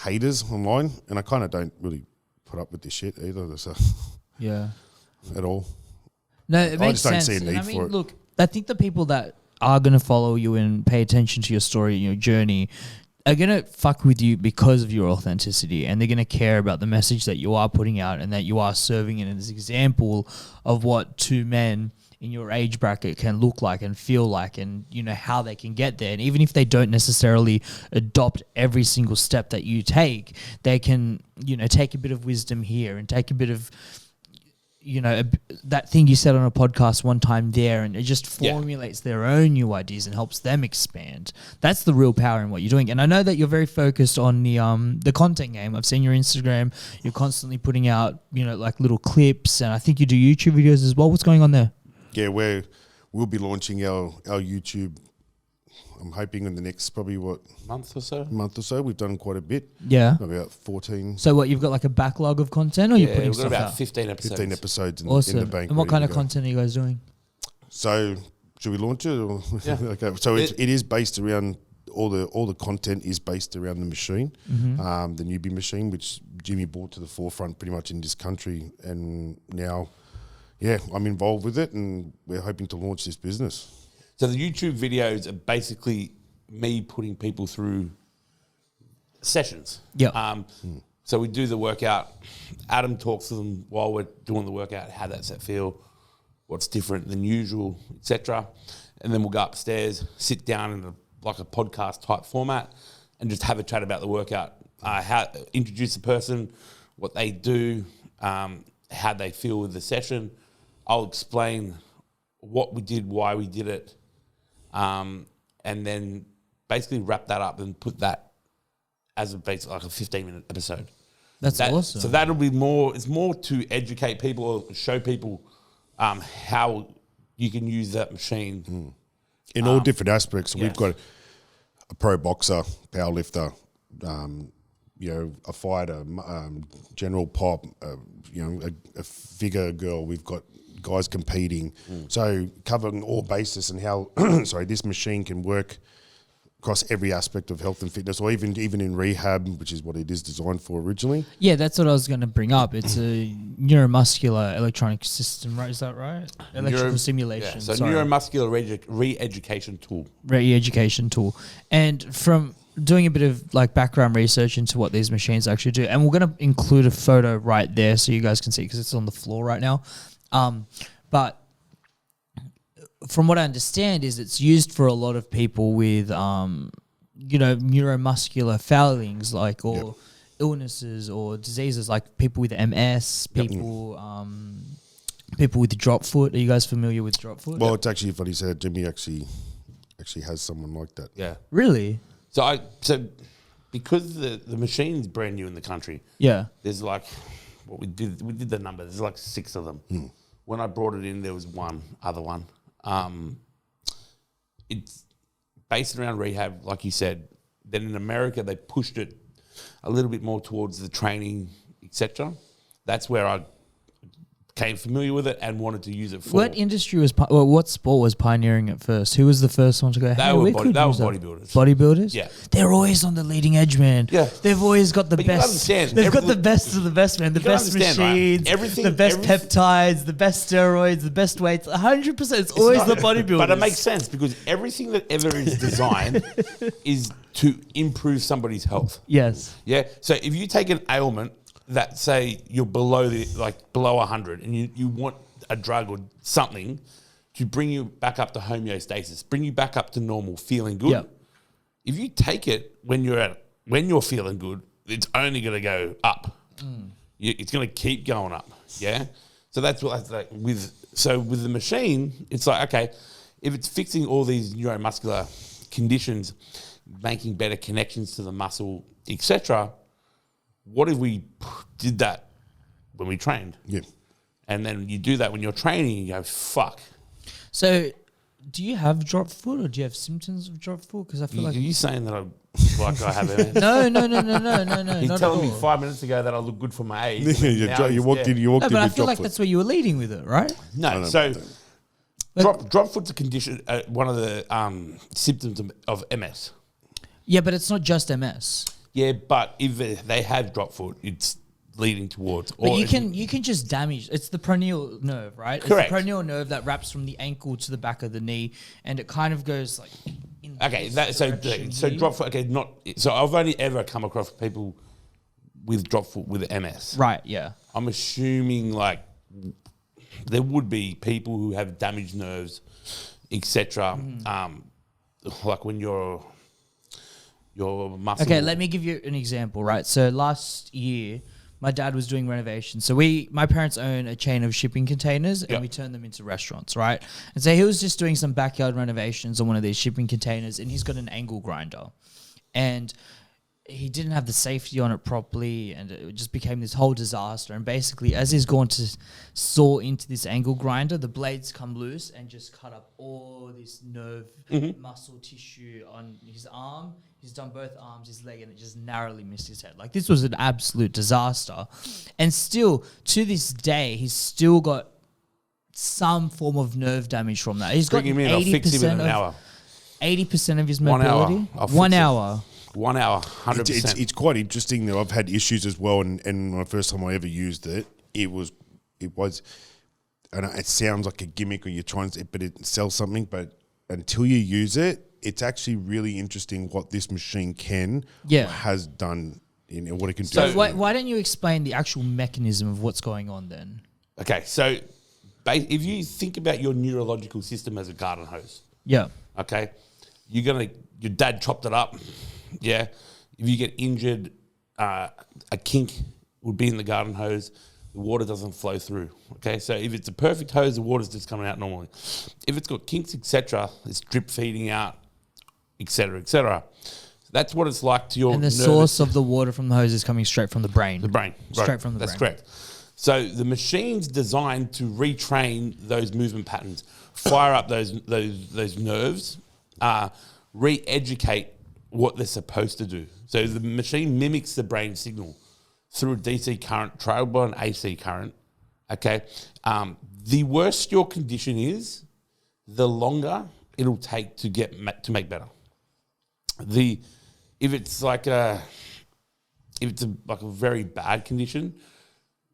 haters online, and I kind of don't really put up with this shit either. So Yeah. at all. No, it makes just don't sense. see a And need I mean, for it. look, I think the people that are going to follow you and pay attention to your story, your journey, are going to fuck with you because of your authenticity, and they're going to care about the message that you are putting out and that you are serving it as an example of what two men in your age bracket can look like and feel like, and how they can get there. And even if they don't necessarily adopt every single step that you take, they can take a bit of wisdom here and take a bit of that thing you said on a podcast one time there, and it just formulates their own new ideas and helps them expand. That's the real power in what you're doing. And I know that you're very focused on the content game. I've seen your Instagram. You're constantly putting out, like little clips, and I think you do YouTube videos as well. What's going on there? Yeah, we'll be launching our YouTube. I'm hoping in the next probably Month or so. month or so. We've done quite a bit. Yeah. About 14, So what, you've got like a backlog of content, or you're putting we've got stuff about out? 15 episodes. 15 episodes in Awesome. the bank. And what ready kind to of go. content are you guys doing? So should we launch it? Or Yeah. Okay. So it is based around all the content is based around the machine, the newbie machine, which Jimmy brought to the forefront pretty much in this country, and now, yeah, I'm involved with it, and we're hoping to launch this business. So the YouTube videos are basically me putting people through sessions. Yeah. So we do the workout. Adam talks to them while we're doing the workout, how that's that feel, what's different than usual, etc. And then we'll go upstairs, sit down in like a podcast type format, and just have a chat about the workout. Introduce the person, what they do, how they feel with the session. I'll explain what we did, why we did it, and then basically wrap that up and put that as a base, like a 15-minute episode. That's awesome. So that'll be more. It's more to educate people or show people how you can use that machine in all different aspects. So yeah. we've got a pro boxer, powerlifter, a fighter, general pop, a figure girl. We've got guys competing. So covering all bases and how this machine can work across every aspect of health and fitness, or even in rehab, which is what it is designed for originally. Yeah, that's what I was going to bring up. It's a neuromuscular electronic system, right? Is that right? Electrical stimulation. Yeah, so neuromuscular re-education tool. Re-education tool. And from doing a bit of like background research into what these machines actually do, and we're going to include a photo right there so you guys can see because it's on the floor right now. But from what I understand is it's used for a lot of people with, neuromuscular failings or illnesses or diseases like people with MS, people with drop foot. Are you guys familiar with drop foot? Well, it's actually funny you said Jimmy actually has someone like that. Yeah. Really? So because the machine's brand new in the country. Yeah. There's like we did the number. There's like 6 of them. When I brought it in, there was one other one. It's based around rehab, like you said. Then in America, they pushed it a little bit more towards the training, etc. That's where I became familiar with it and wanted to use it for. What industry what sport was pioneering it first? Who was the first one to go? They were bodybuilders. Bodybuilders? Yeah. They're always on the leading edge, man. Yeah. They've always got the best. They've got the best of the best, man. The best machines, right? The best peptides, the best steroids, the best weights. 100%. It's always the bodybuilders. But it makes sense because everything that ever is designed is to improve somebody's health. Yes. Yeah. So if you take an ailment that say you're below 100 and you want a drug or something to bring you back up to homeostasis, bring you back up to normal, feeling good. Yep. If you take it when you're feeling good, it's only going to go up. It's going to keep going up. Yeah. So that's what with the machine, it's like, okay, if it's fixing all these neuromuscular conditions, making better connections to the muscle, etc. What if we did that when we trained? Yeah. And then you do that when you're training, you go, fuck. So do you have drop foot or do you have symptoms of drop foot? Because I feel Are you saying that I have MS? No. He's telling me 5 minutes ago that I look good for my age. you walked in but I feel like that's where you were leading with it, right? No, so drop foot's a condition, one of the symptoms of MS. Yeah, but it's not just MS. Yeah, but if they have drop foot, it's leading towards. But you can just damage. It's the peroneal nerve, right? Correct. It's the peroneal nerve that wraps from the ankle to the back of the knee, and it kind of goes like. So drop foot. Okay, so I've only ever come across people with drop foot with MS. Right. Yeah. I'm assuming like there would be people who have damaged nerves, etc. Like when your muscle. Okay, let me give you an example, right? So last year, my dad was doing renovations. So my parents own a chain of shipping containers and we turn them into restaurants, right? And so he was just doing some backyard renovations on one of these shipping containers and he's got an angle grinder. And he didn't have the safety on it properly and it just became this whole disaster. And basically, as he's going to saw into this angle grinder, the blades come loose and just cut up all this nerve, muscle tissue on his arm. He's done both arms, his leg, and it just narrowly missed his head. Like, this was an absolute disaster. And still, to this day, he's still got some form of nerve damage from that. He's got 80% of his mobility. 1 hour. 1 hour, 100%. It's quite interesting that I've had issues as well, and the first time I ever used it, it was, and it sounds like a gimmick or you're trying to, but it sells something, but until you use it, it's actually really interesting what this machine has done in what it can do. So why don't you explain the actual mechanism of what's going on then? Okay, so if you think about your neurological system as a garden hose. Yeah. Okay, your dad chopped it up. Yeah. If you get injured, a kink would be in the garden hose. The water doesn't flow through. Okay, so if it's a perfect hose, the water's just coming out normally. If it's got kinks, etc., it's drip feeding out, etc., etc. That's what it's like to your And the nervous source of the water from the hose is coming straight from the brain. The brain. Straight Right. from the That's brain. correct. So the machine's designed to retrain those movement patterns, fire up those nerves, re-educate what they're supposed to do. So the machine mimics the brain signal through a DC current, trailed by an AC current. Okay. The worse your condition is, the longer it'll take to make better. If it's like a very bad condition,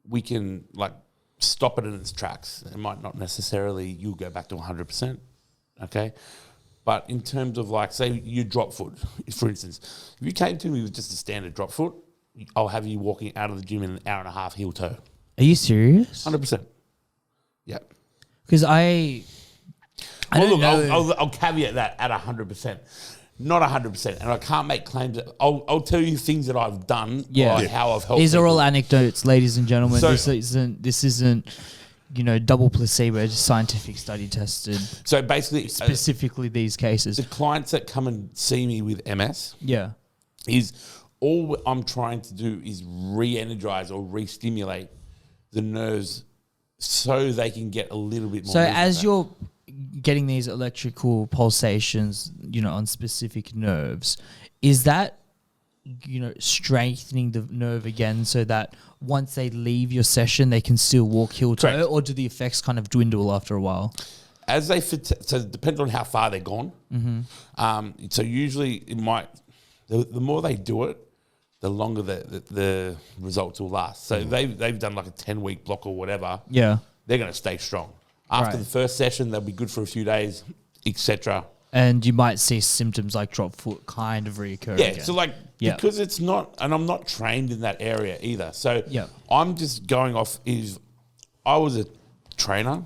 we can like stop it in its tracks. It might not necessarily you'll go back to 100%. Okay. But in terms of like, say you drop foot, for instance, if you came to me with just a standard drop foot, I'll have you walking out of the gym in an hour and a half heel toe. Are you serious? 100%. Yeah. Because I'll caveat that at 100%. Not 100%. And I can't make claims. I'll tell you things that I've done by how I've helped These are all people. anecdotes, ladies and gentlemen. So- this isn't double placebo, just scientific study tested. So basically, Specifically these cases. the clients that come and see me with MS Yeah. is all I'm trying to do is re-energize or re-stimulate the nerves so they can get a little bit more. So movement as back. you're getting these electrical pulsations, on specific nerves, is that, strengthening the nerve again so that once they leave your session, they can still walk heel toe, Correct. or do the effects kind of dwindle after a while? As they fit, so it depends on how far they're gone. So usually it might, the more they do it, the longer the results will last. So they've done like a 10-week block or whatever. Yeah. They're going to stay strong. After Right. the first session, they'll be good for a few days, etc. And you might see symptoms like drop foot kind of reoccur Yeah, again. so like, Yeah. because it's not, and I'm not trained in that area either. So Yeah. I'm just going off I was a trainer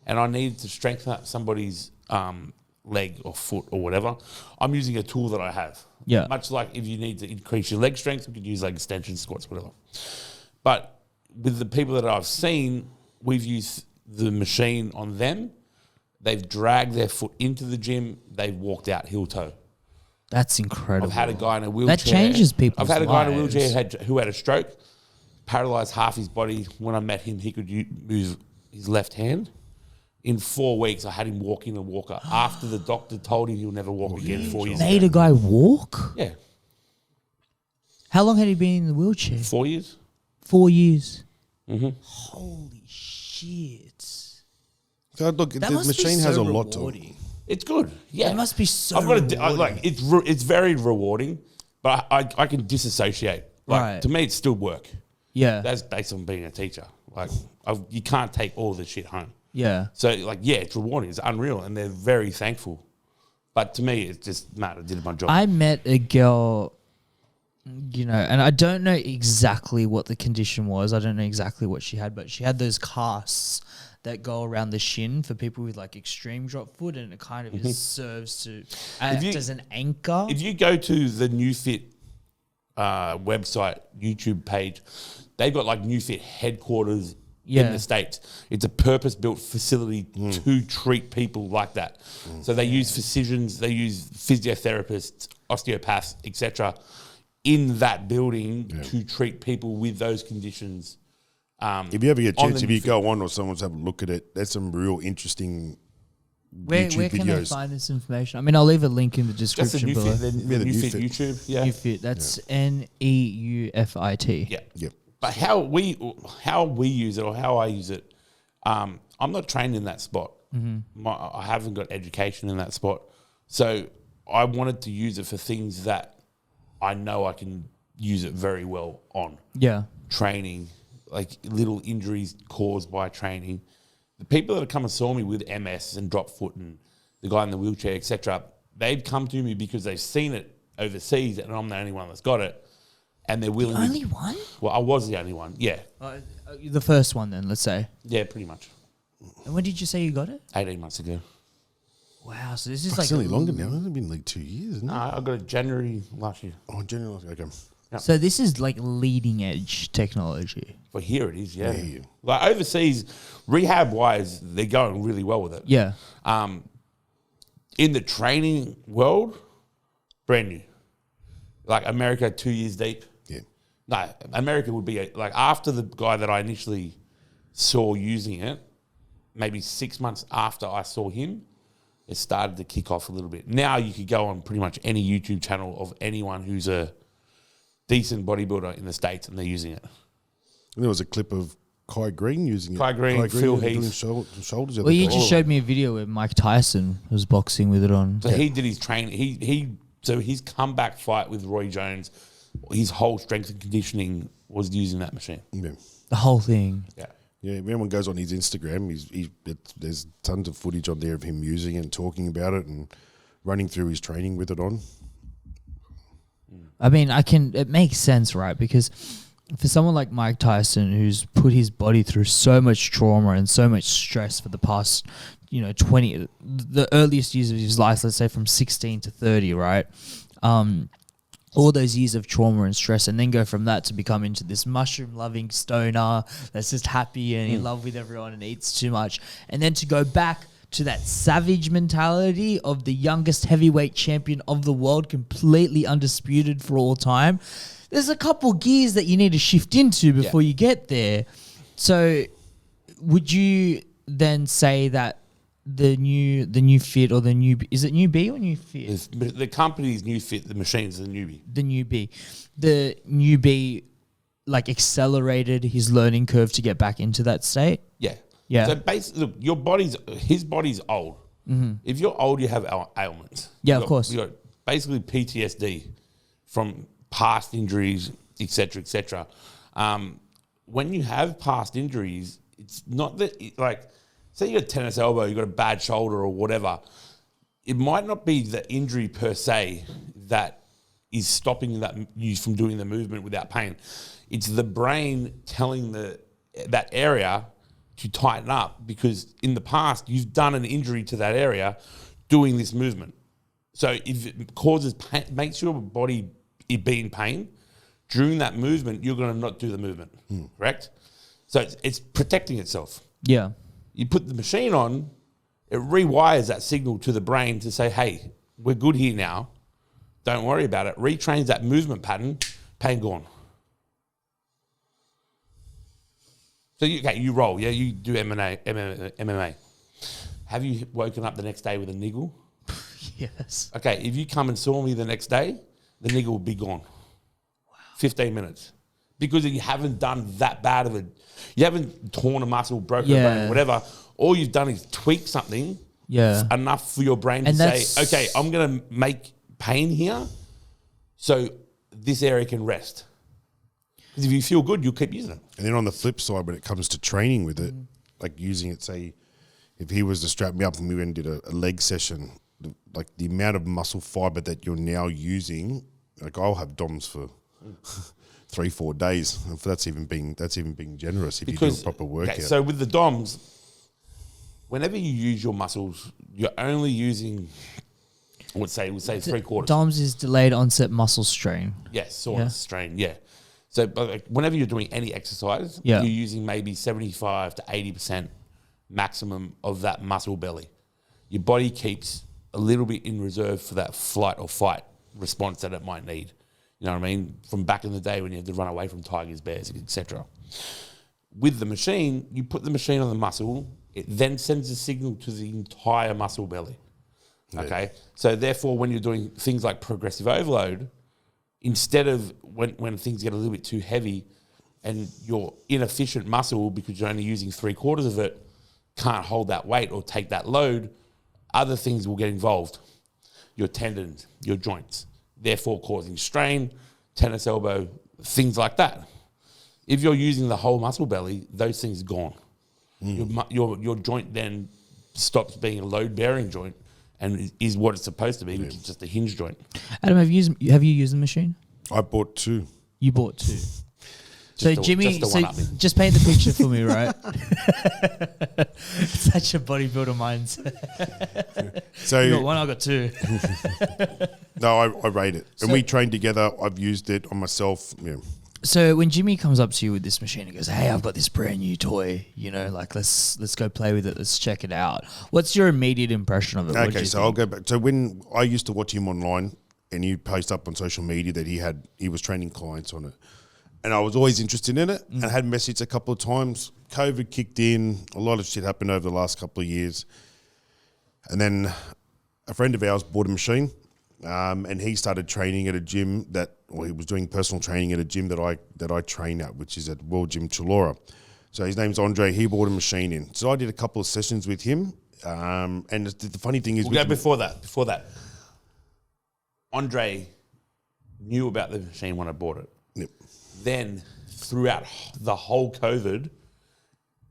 and I needed to strengthen up somebody's leg or foot or whatever. I'm using a tool that I have. Yeah. Much like if you need to increase your leg strength, we could use leg extension, squats, whatever. But with the people that I've seen, we've used the machine on them. They've dragged their foot into the gym. They've walked out heel toe. That's incredible. I've had a guy in a wheelchair. That changes people's I've had a guy in a lives. wheelchair who had a stroke, paralyzed half his body. When I met him, he could move his left hand. In 4 weeks, I had him walking a walker after the doctor told him he'll never walk again 4 years Made ago. a guy walk? Yeah, How long had he been in the wheelchair? 4 years. 4 years. Mm-hmm. Holy shit. So look, That the must be machine so has a lot to it. rewarding. It's good. Yeah, It must be so I've got rewarding. it's very rewarding, but I can disassociate. Like Right. to me, it's still work. Yeah. That's based on being a teacher. Like you can't take all the shit home. Yeah. So like, yeah, it's rewarding. It's unreal, and they're very thankful. But to me, it's just, Matt, I did my job. I met a girl, and I don't know exactly what the condition was. I don't know exactly what she had, but she had those casts that go around the shin for people with like extreme drop foot, and it kind of just serves to act as an anchor. If you go to the NeuFit website, YouTube page, they've got like NeuFit headquarters in the States. It's a purpose-built facility to treat people like that. So they use physicians, they use physiotherapists, osteopaths, etc. in that building to treat people with those conditions. If you ever get a on chance, the if you NeuFit- go on or someone's have a look at it, there's some real interesting where YouTube can videos. they find this information? I mean, I'll leave a link in the Just the description below. NeuFit, the the NeuFit NeuFit. YouTube. Yeah. NeuFit, that's NEUFIT. Yeah. Yep. But how we use it or how I use it, I'm not trained in that spot. I haven't got education in that spot. So I wanted to use it for things that I know I can use it very well on. Yeah. Training, like little injuries caused by training. The people that have come and saw me with MS and drop foot and the guy in the wheelchair, etc., they've come to me because they've seen it overseas and I'm the only one that's got it. And they're willing Only one? Well, I was the only one. Yeah. The first one then, let's say. Yeah, pretty much. And when did you say you got it? 18 months ago. Wow, so this is It's like only longer now. It's been like 2 years, isn't it? No, I got it January last year. Oh, January. Okay. So this is like leading edge technology. But here it is, yeah. Yeah. Like overseas, rehab-wise, they're going really well with it. Yeah. In the training world, brand new. Like America 2 years deep. Yeah. No, America would be like after the guy that I initially saw using it, maybe 6 months after I saw him, it started to kick off a little bit. Now you could go on pretty much any YouTube channel of anyone who's a decent bodybuilder in the States and they're using it. And there was a clip of Kai Green using it. Kai Green, Phil doing Heath. shoulders. Well, you just showed me a video where Mike Tyson was boxing with it on. So he did his training. So his comeback fight with Roy Jones, his whole strength and conditioning was using that machine. Yeah. The whole thing. Yeah. Yeah, if anyone goes on his Instagram, there's tons of footage on there of him using it and talking about it and running through his training with it on. I mean, it makes sense, right? Because for someone like Mike Tyson, who's put his body through so much trauma and so much stress for the past, the earliest years of his life, let's say from 16 to 30, right? All those years of trauma and stress, and then go from that to become into this mushroom-loving stoner that's just happy and in love with everyone and eats too much. And then to go back to that savage mentality of the youngest heavyweight champion of the world, completely undisputed for all time. There's a couple gears that you need to shift into before you get there. So would you then say that the new fit or is it NeuB or NeuFit? The company's NeuFit, the machine's the NeuB. The NeuB like accelerated his learning curve to get back into that state? Yeah. Yeah. So basically, look, his body's old. Mm-hmm. If you're old, you have ailments. Yeah, of course. You got basically PTSD from past injuries, etc., etc. When you have past injuries, it's not that say you got a tennis elbow, you got a bad shoulder or whatever. It might not be the injury per se that is stopping you from doing the movement without pain. It's the brain telling that area to tighten up because in the past you've done an injury to that area doing this movement. So if it causes pain, makes your body be in pain during that movement, you're going to not do the movement, correct? So it's protecting itself. Yeah. You put the machine on, it rewires that signal to the brain to say, hey, we're good here now. Don't worry about it. Retrains that movement pattern, pain gone. So you roll, yeah? You do MMA. Have you woken up the next day with a niggle? Yes. Okay, if you come and saw me the next day, the niggle will be gone. Wow. 15 minutes. Because you haven't done that bad of you haven't torn a muscle, broken a bone, whatever. All you've done is tweak something enough for your brain to say, okay, I'm going to make pain here so this area can rest. Because if you feel good, you'll keep using it. And then on the flip side, when it comes to training with it, like using it, say, if he was to strap me up and we went and did a leg session, the amount of muscle fiber that you're now using, like I'll have DOMs for 3-4 days. That's even being generous if you do a proper workout. Okay, so with the DOMs, whenever you use your muscles, you're only using, we'll say 3/4. DOMS is delayed onset muscle strain. Yes, soreness, strain, yeah. So whenever you're doing any exercise, you're using maybe 75 to 80% maximum of that muscle belly. Your body keeps a little bit in reserve for that flight or fight response that it might need. You know what I mean? From back in the day when you had to run away from tigers, bears, etc. With the machine, you put the machine on the muscle, it then sends a signal to the entire muscle belly. Okay? So therefore, when you're doing things like progressive overload, instead of when things get a little bit too heavy and your inefficient muscle, because you're only using 3/4 of it, can't hold that weight or take that load, other things will get involved. Your tendons, your joints, therefore causing strain, tennis elbow, things like that. If you're using the whole muscle belly, those things are gone. Your joint then stops being a load-bearing joint and is what it's supposed to be, which is just a hinge joint. Adam, have you used the machine? I bought 2. You bought 2. Jimmy, just paint the picture for me, right? Such a bodybuilder mindset. So you got 1, I got 2. No, I rate it. And we trained together. I've used it on myself. Yeah. So when Jimmy comes up to you with this machine and goes, hey, I've got this brand new toy, let's go play with it. Let's check it out. What's your immediate impression of it? Okay, so I'll go back. So when I used to watch him online, and he'd post up on social media that he was training clients on it. And I was always interested in it and had messaged a couple of times. COVID kicked in. A lot of shit happened over the last couple of years. And then a friend of ours bought a machine and he started training at a gym he was doing personal training at a gym that I train at, which is at World Gym Chullora. So his name's Andre. He bought a machine in. So I did a couple of sessions with him. And the funny thing is... Before that, Andre knew about the machine when I bought it. Yep. Then, throughout the whole COVID,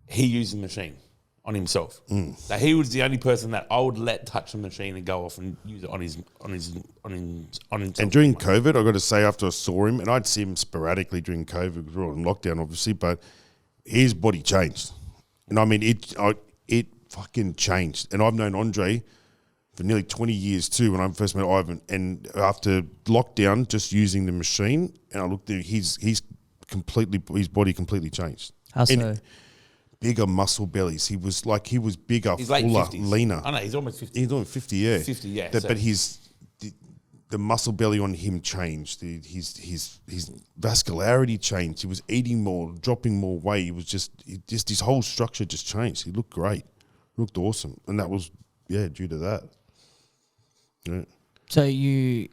he used the machine on himself. So he was the only person that I would let touch the machine and go off and use it on himself. And during COVID, I got to say, after I saw him, and I'd see him sporadically during COVID, because we were on lockdown, obviously, but his body changed. And I mean, it fucking changed. And I've known Andre for nearly 20 years too, when I first met Ivan. And after lockdown, just using the machine, and I looked there, his body completely changed. How so? Bigger muscle bellies. He was bigger, He's fuller, late 50s. leaner. I know, he's almost 50. He's almost 50, yeah. 50, yeah. But the muscle belly on him changed. His vascularity changed. He was eating more, dropping more weight. He was just his whole structure just changed. He looked great. He looked awesome. And that was, due to that. Yeah. So you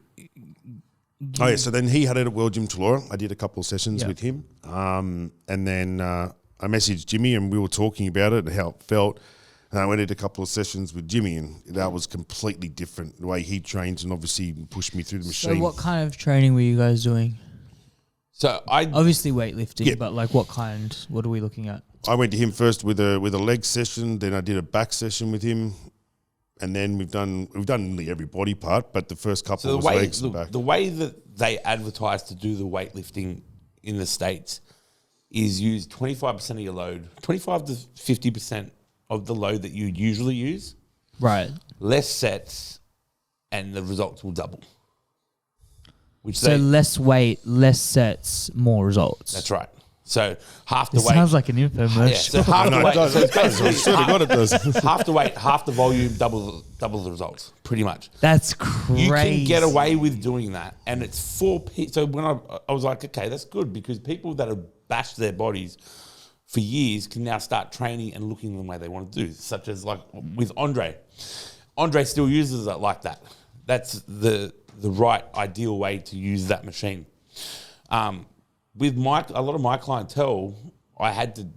So then he had it at World Gym Chullora. I did a couple of sessions with him. And then I messaged Jimmy and we were talking about it and how it felt. And I went into a couple of sessions with Jimmy and that was completely different, the way he trains, and obviously pushed me through the machine. So what kind of training were you guys doing? So obviously weightlifting, but like what are we looking at? I went to him first with a leg session, then I did a back session with him. And then we've done nearly every body part, but the first couple was legs and back. The way that they advertise to do the weightlifting in the States is use 25% of your load, 25 to 50% of the load that you usually use. Right. Less sets, and the results will double. Less weight, less sets, more results. That's right. So half the weight. Sounds like an infomercial. Yeah, so half the weight. So it's basically God, it does. half the weight, half the volume, double the results, pretty much. That's crazy. You can get away with doing that, and it's for people. So when I was like, okay, that's good, because people that have bashed their bodies for years can now start training and looking the way they want to do, such as like with Andre. Andre still uses it like that. That's the right ideal way to use that machine. With a lot of my clientele, I had to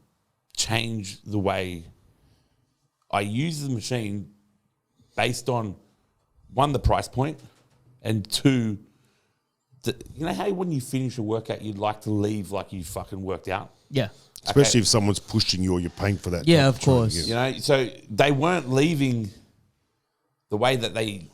change the way I use the machine based on, one, the price point, and two, you know how when you finish a workout, you'd like to leave like you fucking worked out? Yeah. Especially if someone's pushing you or you're paying for that. Yeah, of course. Training, You know, so they weren't leaving the way that they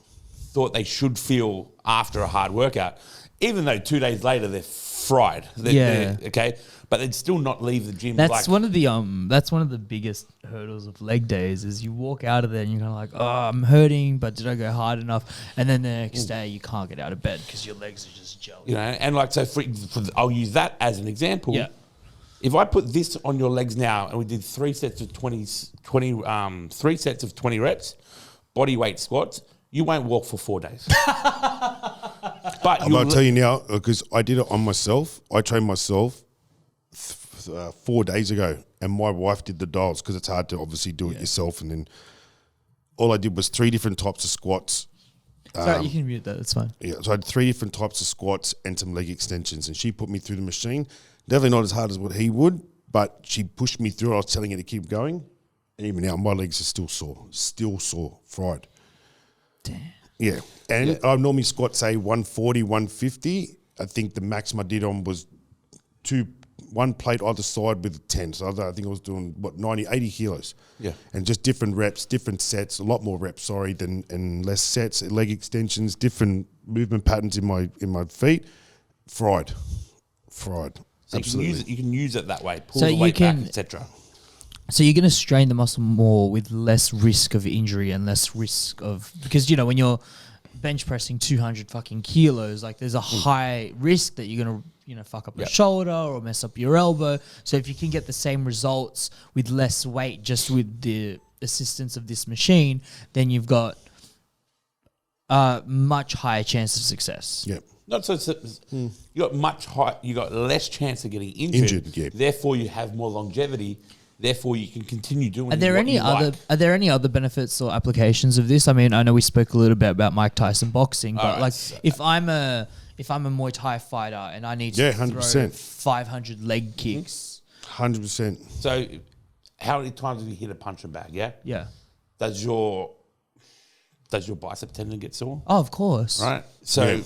thought they should feel after a hard workout, even though 2 days later they're fried. Okay, but they'd still not leave the gym. That's one of the biggest hurdles of leg days is you walk out of there and you're kind of like, oh, I'm hurting, but did I go hard enough? And then the next day you can't get out of bed because your legs are just jelly. You know, and like so, I'll use that as an example. Yeah. If I put this on your legs now and we did 3 sets of 20 reps, body weight squats, you won't walk for 4 days. But I'll tell you now, because I did it on myself. I trained myself 4 days ago, and my wife did the dials because it's hard to obviously do it yourself. And then all I did was 3 different types of squats. Sorry, you can mute that. That's fine. Yeah, so I had 3 different types of squats and some leg extensions, and she put me through the machine. Definitely not as hard as what he would, but she pushed me through. I was telling her to keep going, and even now my legs are still sore, fried. Damn. Yeah, and I normally squat, say, 140, 150. I think the maximum I did on was 1 plate either side with 10. So I think I was doing, 80 kilos. Yeah. And just different reps, different sets, a lot more reps, and less sets, leg extensions, different movement patterns in my feet. Fried. So Absolutely. you can use it that way, pull So the you weight can- back, etc. So you're going to strain the muscle more with less risk of injury and less risk of, because, you know, when you're bench pressing 200 fucking kilos, like there's a high risk that you're going to, you know, fuck up your shoulder or mess up your elbow. So if you can get the same results with less weight, just with the assistance of this machine, then you've got much higher chance of success. Yeah. Not so. You got much high. You got less chance of getting injured. Yeah. Therefore, you have more longevity. Therefore, you can continue doing. Are there any other benefits or applications of this? I mean, I know we spoke a little bit about Mike Tyson boxing, but if I'm a Muay Thai fighter and I need to throw 500 leg kicks, 100%. So, how many times have you hit a punching bag? Yeah. Yeah. Does your bicep tendon get sore? Oh, of course. Right. So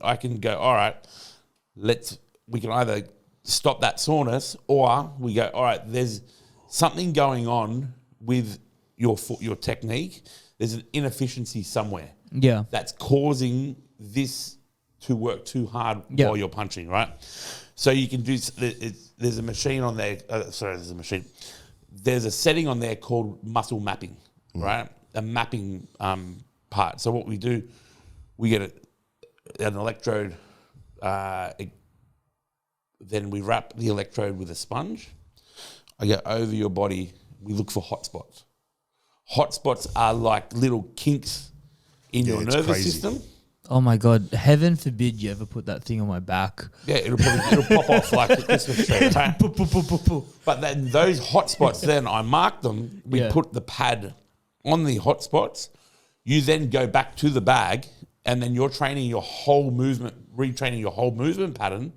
I can go, all right, we can either stop that soreness, or we go, all right, there's something going on with your technique. There's an inefficiency somewhere. Yeah. That's causing this to work too hard while you're punching, right? So you can do, there's a machine on there, there's a setting on there called muscle mapping, right? A mapping part. So what we do, we get an electrode, then we wrap the electrode with a sponge. I go over your body. We look for hot spots. Hot spots are like little kinks in your nervous system. Oh my God! Heaven forbid you ever put that thing on my back. Yeah, it'll pop off like the Christmas tree. Right? But then those hot spots, then I mark them. We put the pad on the hot spots. You then go back to the bag, and then you're training your whole movement, retraining your whole movement pattern,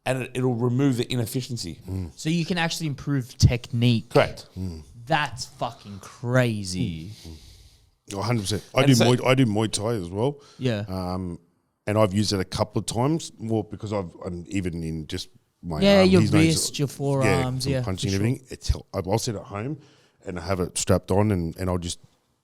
and it'll remove the inefficiency. So you can actually improve technique. Correct. That's fucking crazy. 100%. I do Muay Thai as well. Yeah. And I've used it a couple of times more because I'm even in just my your wrist, your forearms, punching and everything. I'll sit at home and I have it strapped on and I'll just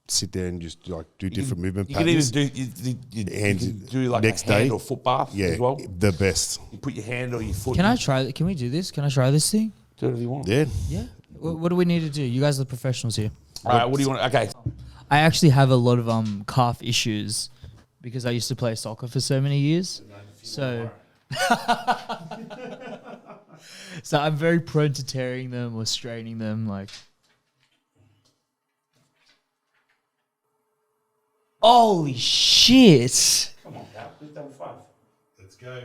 sit there and just like do different movement patterns. You can do like next a hand or foot bath as well. The best. You put your hand or your foot. Can I try? Can we do this? Can I try this thing? Do whatever you want. Yeah. Yeah. What do we need to do? You guys are the professionals here. All right. What do you want? Okay. I actually have a lot of calf issues because I used to play soccer for so many years. So, so I'm very prone to tearing them or straining them. Like, holy shit! Come on, Cal. We've done 5. Let's go.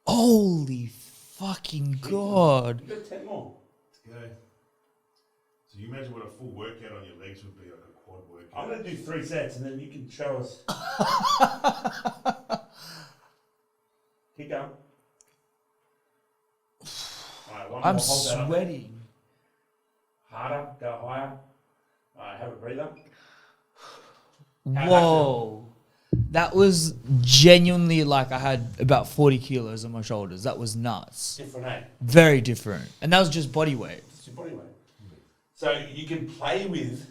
Holy fucking God! You got 10 more. Let's go. So you imagine what a full workout on your legs would be, like a quad workout. I'm going to do 3 sets and then you can show us. Keep going. All right, one I'm more. Hold that up. sweating. Harder, go higher. All right, have a breather. Whoa. That was genuinely like I had about 40 kilos on my shoulders. That was nuts. Different, eh? Very different. And that was just body weight. It's your body weight. So you can play with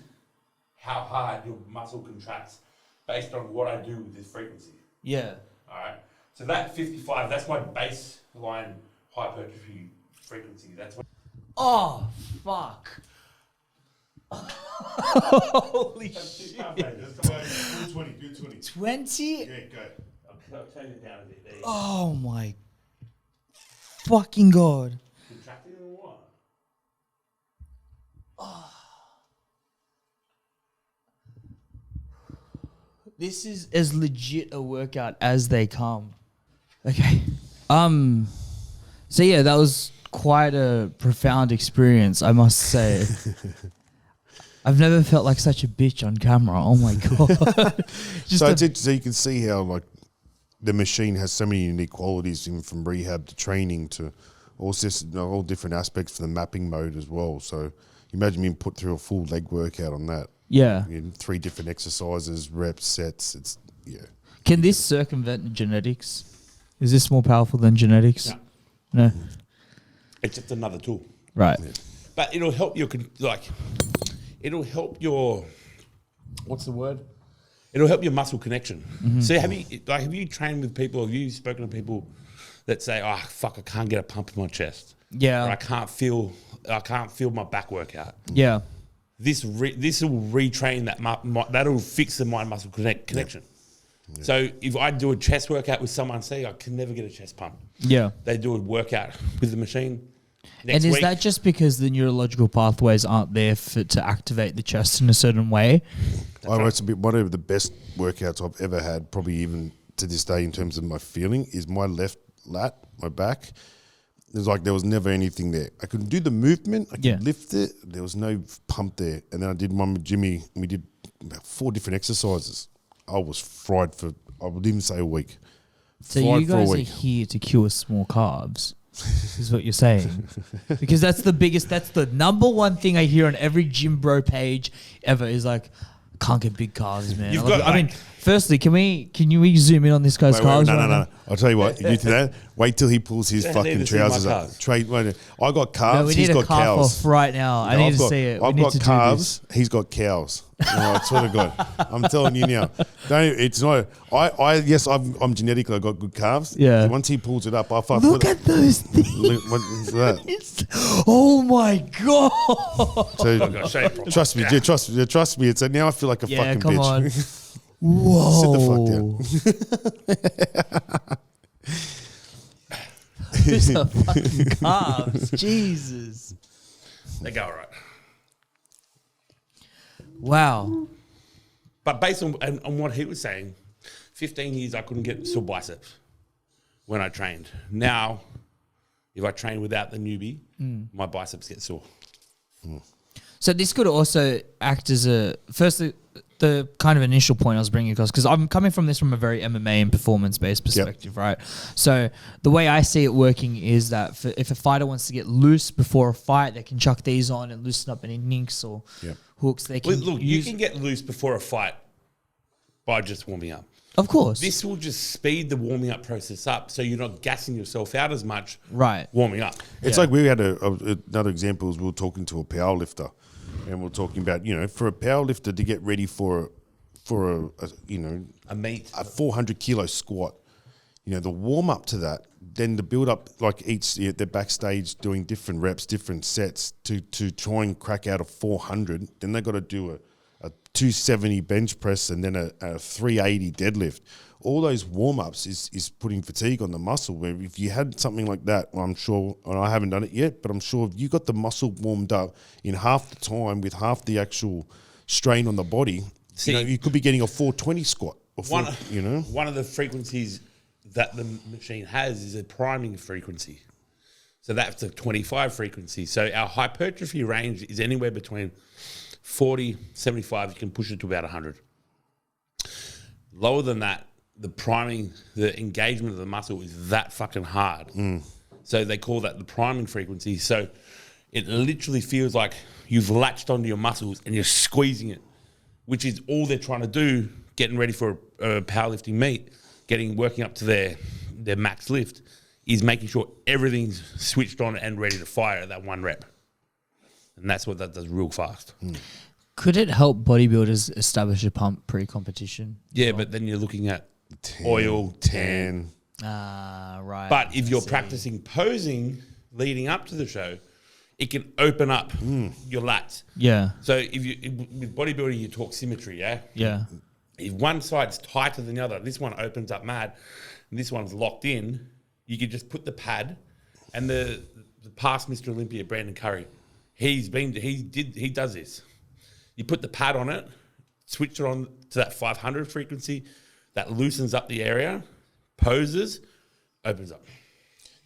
how hard your muscle contracts based on what I do with this frequency. Yeah. All right. So that 55, that's my baseline hypertrophy frequency. That's what. Oh, fuck. Holy shit. Do 20, do 20. 20? Yeah, go. I'll turn it down a bit. There you go. Oh my fucking God. Contracting or what? This is as legit a workout as they come. Okay. So yeah, that was quite a profound experience, I must say. I've never felt like such a bitch on camera. Oh my God. So you can see how like the machine has so many unique qualities, even from rehab to training to all different aspects for the mapping mode as well. So imagine being put through a full leg workout on that. Yeah. In 3 different exercises, reps, sets. Can this circumvent genetics? Is this more powerful than genetics? No. It's just another tool. Right. Yeah. But it'll help it'll help your, what's the word? It'll help your muscle connection. Mm-hmm. So have you trained with people, have you spoken to people that say, oh, fuck, I can't get a pump in my chest. Yeah. Or I can't feel my back workout. Yeah. This will retrain that, that'll fix the mind muscle connection. Yeah. So if I do a chest workout with someone, say I can never get a chest pump. Yeah. They do a workout with the machine, Next and is week, that just because the neurological pathways aren't there to activate the chest in a certain way? It's a bit one of the best workouts I've ever had, probably even to this day in terms of my feeling, is my left lat, my back. It was like there was never anything there. I could do the movement, I could lift it, there was no pump there. And then I did one with Jimmy, and we did about 4 different exercises. I was fried for, I would even say, a week. So you guys are here to cure small calves, is what you're saying. Because that's the number one thing I hear on every gym bro page ever is like, can't get big calves, man. I mean, firstly, can we zoom in on this guy's calves? No. I'll tell you what, you do that. Wait till he pulls his fucking trousers up. I got calves, no, we need he's got a calf cows. Off right now. I need to see it. I've got calves, he's got cows. No, I swear to God. I'm telling you now. I'm genetically, I got good calves. Yeah. Once he pulls it up, look at those things. What is that? Oh my God. So, trust me. It's now I feel like a fucking come bitch. On. Whoa. Sit the fuck down. Those are fucking calves. Jesus. they go all right. Wow. But based on what he was saying, 15 years I couldn't get sore biceps when I trained. Now, if I train without the newbie, my biceps get sore. So this could also act as firstly, the kind of initial point I was bringing across, because I'm coming from this from a very MMA and performance-based perspective, right? So the way I see it working is that if a fighter wants to get loose before a fight, they can chuck these on and loosen up any ninks or hooks. They can you can get loose before a fight by just warming up. Of course. This will just speed the warming up process up, so you're not gassing yourself out as much. Right. Warming up. It's like we had another example is we were talking to a power lifter, and we we're talking about, for a power lifter to get ready for a meet, a 400 kilo squat, the warm up to that, then the build up, like they're backstage doing different reps, different sets to try and crack out a 400. Then they got to do a 270 bench press and then a 380 deadlift. All those warm-ups is putting fatigue on the muscle, where if you had something like that, I'm sure, and I haven't done it yet, but I'm sure if you got the muscle warmed up in half the time with half the actual strain on the body, you could be getting a 420 squat. One of the frequencies that the machine has is a priming frequency. So that's a 25 frequency. So our hypertrophy range is anywhere between 40, 75, you can push it to about 100. Lower than that, the priming, the engagement of the muscle is that fucking hard. So they call that the priming frequency. So it literally feels like you've latched onto your muscles and you're squeezing it, which is all they're trying to do, getting ready for a powerlifting meet, working up to their max lift, is making sure everything's switched on and ready to fire at that one rep. And that's what that does real fast. Could it help bodybuilders establish a pump pre-competition? Yeah, but then you're looking at tan. Right. But if you're practicing posing leading up to the show, it can open up your lats. Yeah. So with bodybuilding, you talk symmetry, yeah? Yeah. If one side's tighter than the other, this one opens up mad, and this one's locked in, you could just put the pad, and the past Mr. Olympia, Brandon Curry, he does this. You put the pad on it, switch it on to that 500 frequency, that loosens up the area, poses, opens up.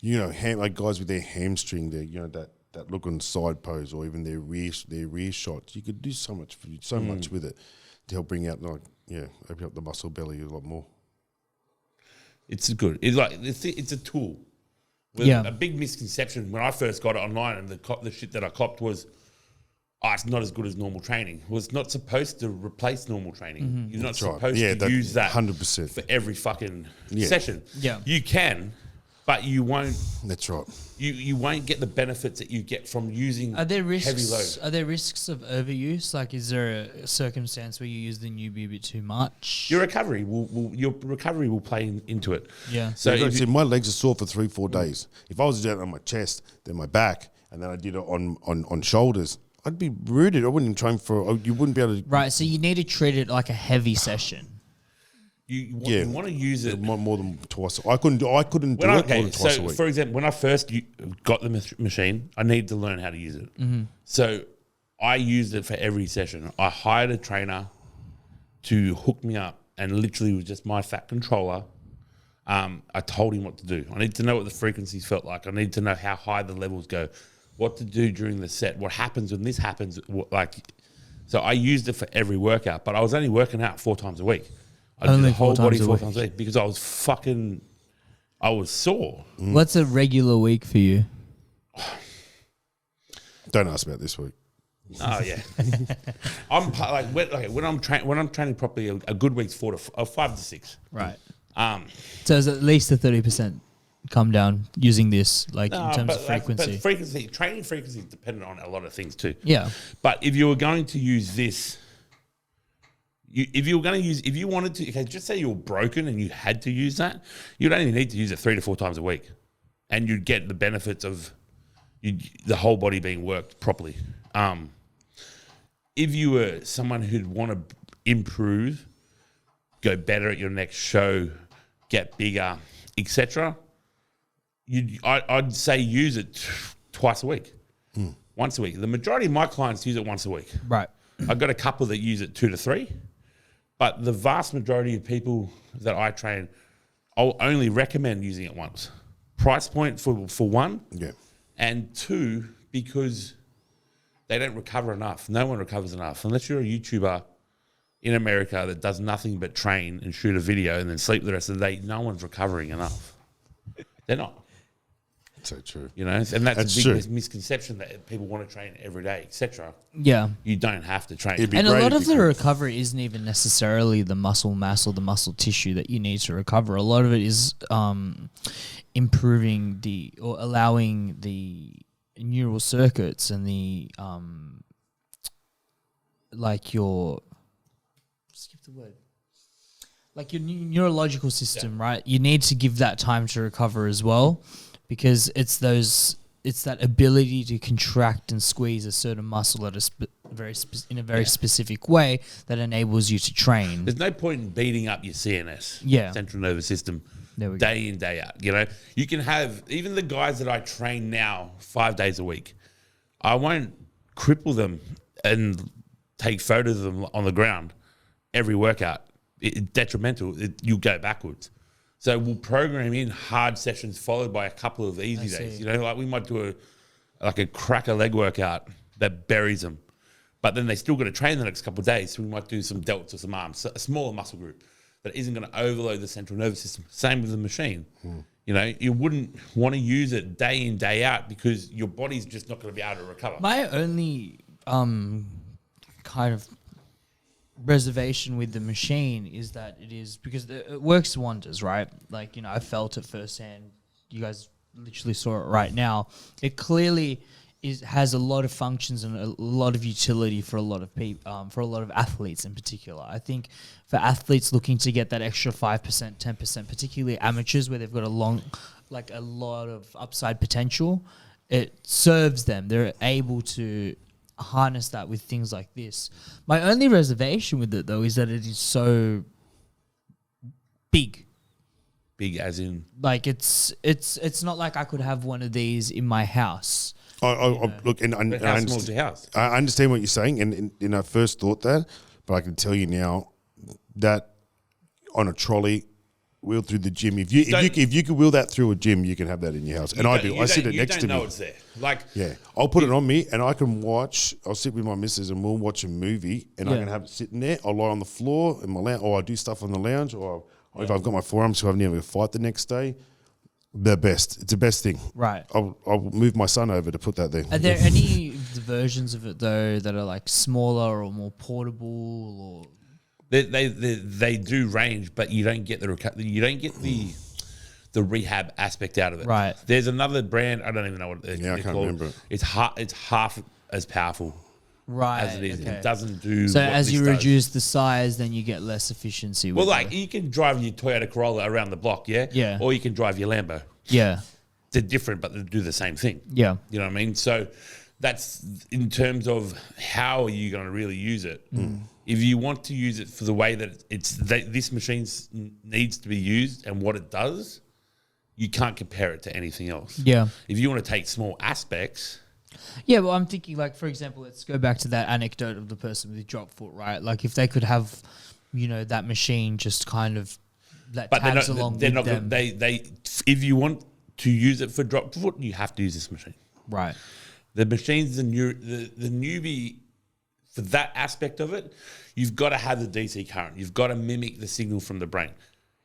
Like guys with their hamstring, that look on side pose, or even their rear shots, you could do so much with it to help bring out open up the muscle belly a lot more. It's good. It's a tool. A big misconception when I first got it online, and the shit that I copped was, it's not as good as normal training. Well, it's not supposed to replace normal training. You're not supposed to use that 100% for every fucking session. Yeah. You can, but you won't. That's right. You won't get the benefits that you get from using heavy load. Are there risks of overuse? Like, is there a circumstance where you use the newbie a bit too much? Your recovery will play into it. Yeah. So my legs are sore for 3-4 days. If I was doing it on my chest, then my back, and then I did it on shoulders, I'd be rooted. I wouldn't train you wouldn't be able to. Right. So you need to treat it like a heavy session. You Yeah. want to use it more than twice. I couldn't do it more than twice a week. For example, when I first got the machine, I needed to learn how to use it. Mm-hmm. So I used it for every session. I hired a trainer to hook me up, and literally with just my fat controller, I told him what to do. I need to know what the frequencies felt like. I need to know how high the levels go, what to do during the set, what happens when this happens. So I used it for every workout, but I was only working out 4 times a week. I did the whole body 4 times a week because I was sore. What's a regular week for you? Don't ask about this week. Oh yeah, I'm when I'm training properly. A good week's 5 to 6. Right. So it's at least a 30% come down using this, in terms of frequency. But training frequency is dependent on a lot of things too. Yeah. But if you were going to use this, if you wanted to, okay, just say you were broken and you had to use that, you'd only need to use it 3 to 4 times a week, and you'd get the benefits of the whole body being worked properly. If you were someone who'd want to improve, go better at your next show, get bigger, etc., I'd say use it twice a week, once a week. The majority of my clients use it once a week. Right. I've got a couple that use it 2 to 3, but the vast majority of people that I train, I'll only recommend using it once. Price point for one, Yeah. and 2, because they don't recover enough. No one recovers enough. Unless you're a YouTuber in America that does nothing but train and shoot a video and then sleep the rest of the day, no one's recovering enough. They're not. So true. And that's a big true. misconception that people want to train every day, etc. Yeah. You don't have to train. And a lot of the recovery isn't even necessarily the muscle mass or the muscle tissue that you need to recover. A lot of it is improving or allowing the neural circuits and the your neurological system, right? You need to give that time to recover as well, because it's that ability to contract and squeeze a certain muscle at a very specific way that enables you to train. There's no point in beating up your CNS, central nervous system, day in, day out. You can have, even the guys that I train now 5 days a week, I won't cripple them and take photos of them on the ground every workout. It's detrimental. You'll go backwards. So we'll program in hard sessions followed by a couple of easy days. We might do a cracker leg workout that buries them, but then they still got to train the next couple of days. So we might do some delts or some arms, a smaller muscle group that isn't going to overload the central nervous system. Same with the machine. You wouldn't want to use it day in, day out, because your body's just not going to be able to recover. My only kind of reservation with the machine is that it is, because it works wonders, right? I felt it firsthand. You guys literally saw it right now. It clearly has a lot of functions and a lot of utility for a lot of people, for a lot of athletes in particular. I think for athletes looking to get that extra 5%, 10%, particularly amateurs where they've got a lot of upside potential, it serves them. They're able to harness that with things like this. My only reservation with it, though, is that it is so big. Big as in? It's not like I could have one of these in my house. Look, and how small is your house? I understand what you're saying, and I first thought that, but I can tell you now that on a trolley, wheel through the gym. If you could wheel that through a gym, you can have that in your house. And I do. I sit it next to me. You don't know it's there. I'll put it on me, and I can watch. I'll sit with my missus, and we'll watch a movie, and I can have it sitting there. I'll lie on the floor in my lounge, or I do stuff on the lounge, or if I've got my forearms, so I've never fight the next day. The best. It's the best thing. Right. I'll move my son over to put that there. Are there any versions of it though that are smaller or more portable or? They do range, but you don't get the rehab aspect out of it. Right. There's another brand, I don't even know what they're I can't called. remember. It's half as powerful. Right. As it is. Okay. It doesn't do. So what as you this does. reduce the size, then you get less efficiency. Well, you can drive your Toyota Corolla around the block, yeah? Yeah. Or you can drive your Lambo. Yeah. They're different, but they do the same thing. Yeah. You know what I mean? So that's in terms of how are you going to really use it. If you want to use it for the way that this machine needs to be used and what it does, you can't compare it to anything else. Yeah. If you want to take small aspects. Yeah, well, I'm thinking, like, for example, let's go back to that anecdote of the person with the drop foot, right? Like, if they could have, that machine just kind of that tabs along with them. If you want to use it for drop foot, you have to use this machine. Right. The machine's the newbie for that aspect of it. You've got to have the DC current. You've got to mimic the signal from the brain.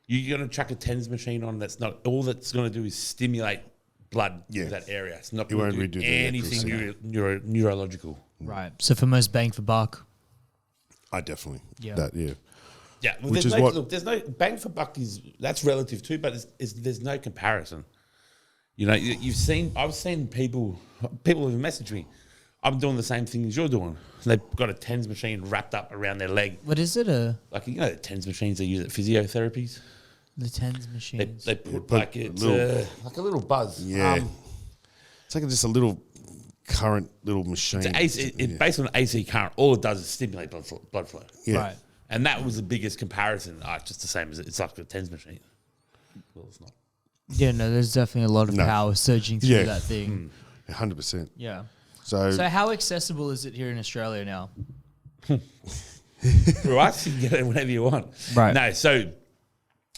You're going to chuck a TENS machine on that's not all that's going to do is stimulate blood to that area. It's not going to do anything neurological. Right. So for most bang for buck. I definitely. Yeah. Yeah. Well, there's no bang for buck that's relative too, but there's no comparison. I've seen people have messaged me. I'm doing the same thing as you're doing. They've got a TENS machine wrapped up around their leg. What is it? The TENS machines they use at physiotherapies. The TENS machines. They put like a little buzz. Yeah. It's like just a little current little machine. It's based on AC current. All it does is stimulate blood flow. Yeah. Right. And that was the biggest comparison. Just the same as it's like a TENS machine. Well, it's not. Yeah, no, there's definitely a lot of power surging through that thing. 100%. Yeah. So how accessible is it here in Australia now? For us, you can get it whenever you want. Right. No, so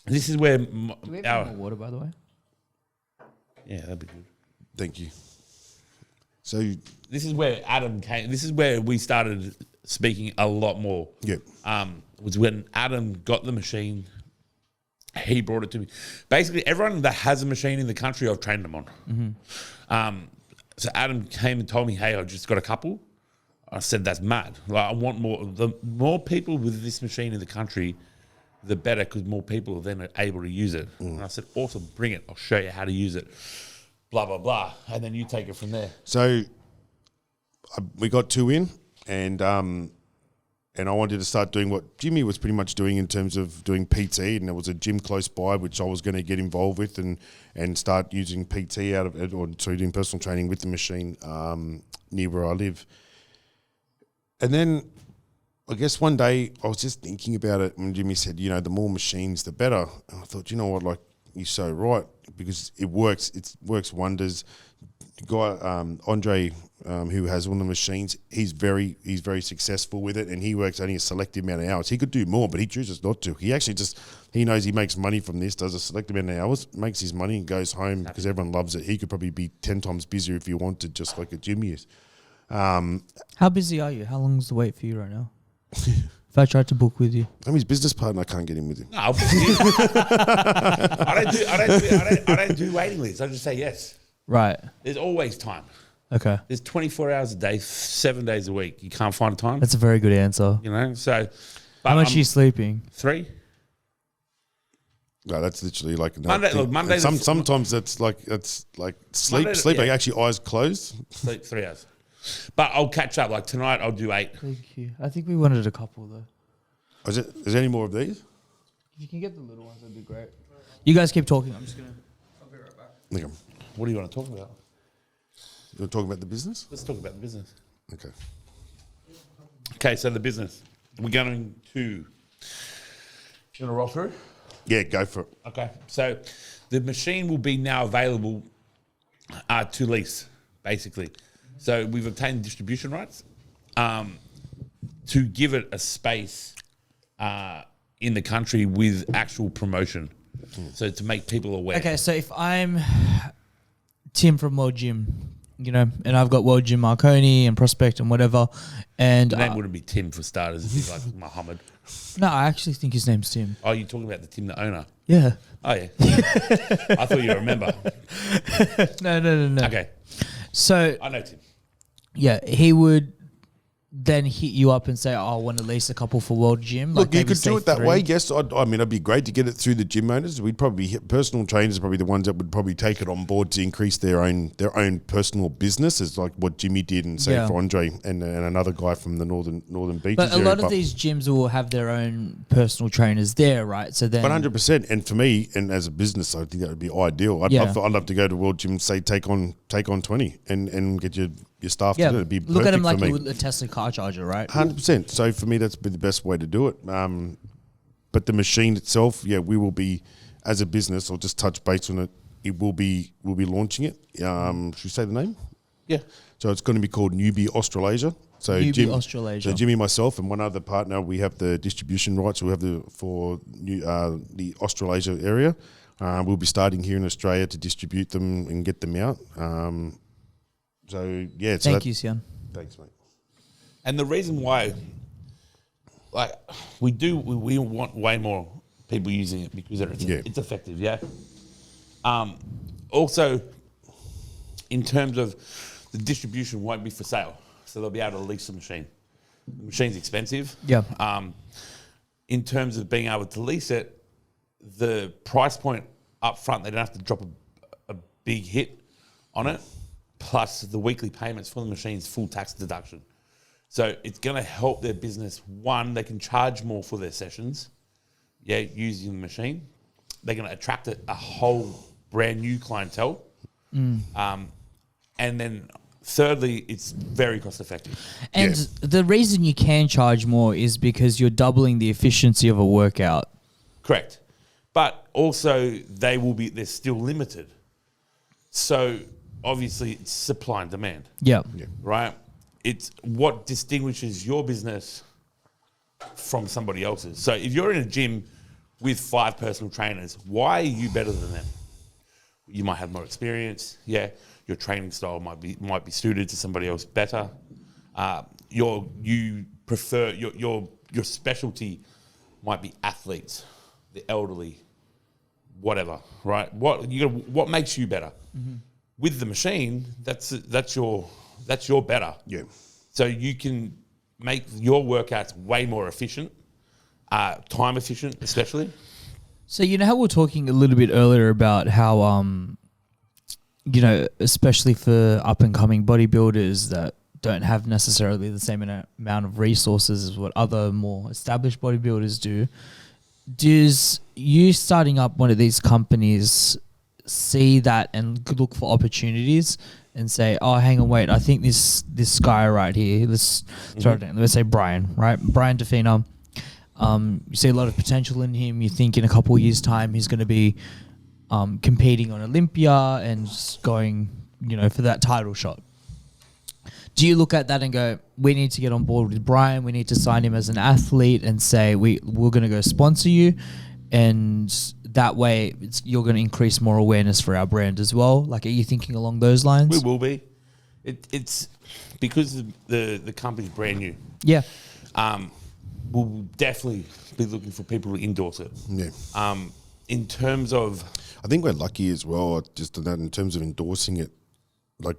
this is where Do we have more water, by the way? Yeah, that'd be good. thank you. So this is where Adam came. This is where we started speaking a lot more. Yeah. Was when Adam got the machine. He brought it to me. Basically, everyone that has a machine in the country, I've trained them on. So Adam came and told me, "Hey, I've just got a couple." I said, "That's mad. Like, I want more. The more people with this machine in the country, the better, because more people are then able to use it." And I said, "Awesome, bring it. I'll show you how to use it." Blah blah blah, and then you take it from there. So we got 2 in, and I wanted to start doing what Jimmy was pretty much doing in terms of doing PT, and there was a gym close by which I was going to get involved with and start using PT out of it, or doing personal training with the machine near where I live. And then I guess one day I was just thinking about it when Jimmy said, the more machines, the better. And I thought, like, you're so right, because it works. It works wonders. The guy, Andre, who has all the machines, he's very successful with it, and he works only a selective amount of hours. He could do more, but he chooses not to. He actually he knows he makes money from this, does a selective amount of hours, makes his money and goes home because everyone loves it. He could probably be 10 times busier if he wanted, just like a Jimmy is. How busy are you? How long is the wait for you right now? If I tried to book with you, I'm his business partner. I can't get in with him. No, I'll book you. I don't do waiting lists. I just say yes. right? There's always time. Okay, There's 24 hours a day, 7 days a week. You can't find time. that's a very good answer. So. But How much are you sleeping? 3. No, that's literally like Monday. Sometimes that's like sleep. Monday, Sleep, yeah. like actually eyes closed. Sleep 3 hours. But I'll catch up. Like tonight, I'll do 8. Thank you. I think we wanted a couple though. Is there any more of these? If you can get the little ones, that'd be great. You guys keep talking. I'll be right back. Okay. What do you want to talk about? You want to talk about the business? Let's talk about the business. Okay. Okay, so the business. We're going to. You want to roll through? Yeah, go for it. Okay, so the machine will be now available to lease, basically. So we've obtained distribution rights to give it a space in the country with actual promotion. So to make people aware. Okay, so if I'm Tim from World Gym, and I've got World Gym Marconi and Prospect and whatever, and The name wouldn't be Tim for starters. It'd be like Muhammad. no, I actually think his name's Tim. Oh, you're talking about the Tim, the owner? Yeah. Oh, yeah. I thought you remember. No. Okay. So I know Tim. yeah, he would then hit you up and say, "Oh, I want to lease a couple for World Gym." Look, like you could do it that 3. way. Yes, I mean, it'd be great to get it through the gym owners. We'd probably personal trainers are probably the ones that would probably take it on board to increase their own personal business, as like what Jimmy did, and say for Andre and another guy from the northern beaches. But a lot of these gyms will have their own personal trainers there, right? So then, 100%. And for me, and as a business, I think that would be ideal. I'd love to go to World Gym, say take on 20, and get your your staff Yeah, to do it. It'd be look at perfect them like for me. you would a Tesla car charger, right? 100%. So for me, that's been the best way to do it. But the machine itself, yeah, we will be, as a business, I'll just touch base on it. We'll be launching it. Should we say the name? Yeah. So it's going to be called Newbie Australasia. So Newbie Australasia. So Jimmy, myself, and one other partner, we have the distribution rights. We have the Australasia area. We'll be starting here in Australia to distribute them and get them out. So yeah. Thank you, Sian. Thanks, mate. And the reason why, like, we want way more people using it because it's effective, yeah? Also, in terms of the distribution won't be for sale, so they'll be able to lease the machine. The machine's expensive. Yeah. In terms of being able to lease it, the price point up front, they don't have to drop a big hit on it, plus the weekly payments for the machine's full tax deduction. So it's going to help their business. One, they can charge more for their sessions, using the machine. They're going to attract a whole brand new clientele. And then thirdly, it's very cost effective. And the reason you can charge more is because you're doubling the efficiency of a workout. Correct. But also they're still limited. So obviously it's supply and demand. Yeah. Right? It's what distinguishes your business from somebody else's. So if you're in a gym with 5 personal trainers, why are you better than them? You might have more experience. Yeah. Your training style might be suited to somebody else better. Your specialty might be athletes, the elderly, whatever, right? What makes you better? Mm-hmm. With the machine, that's your better. Yeah. So you can make your workouts way more efficient, time efficient, especially. So you know how we were talking a little bit earlier about how especially for up and coming bodybuilders that don't have necessarily the same amount of resources as what other more established bodybuilders do. Does you starting up one of these companies see that and look for opportunities and say, oh, hang on, wait, I think this guy right here, let's throw it down. Let's say Brian, right? Brian Defina. You see a lot of potential in him. You think in a couple of years' time he's going to be competing on Olympia and going, for that title shot. Do you look at that and go, we need to get on board with Brian, we need to sign him as an athlete and say we're going to go sponsor you, and that way you're going to increase more awareness for our brand as well? Like, are you thinking along those lines? We will be. It's because the company's brand new. Yeah. We'll definitely be looking for people to endorse it. Yeah. In terms of... I think we're lucky as well, just in that in terms of endorsing it. Like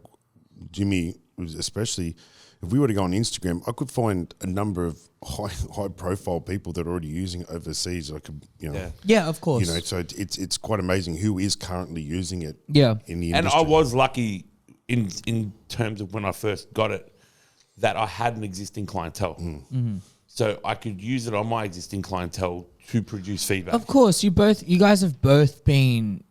Jimmy, especially, if we were to go on Instagram, I could find a number of high profile people that are already using it overseas. I could, Yeah, of course. So it's quite amazing who is currently using it. Yeah. In the industry. And I was lucky in terms of when I first got it that I had an existing clientele. Mm-hmm. So I could use it on my existing clientele to produce feedback. Of course, you guys have both been,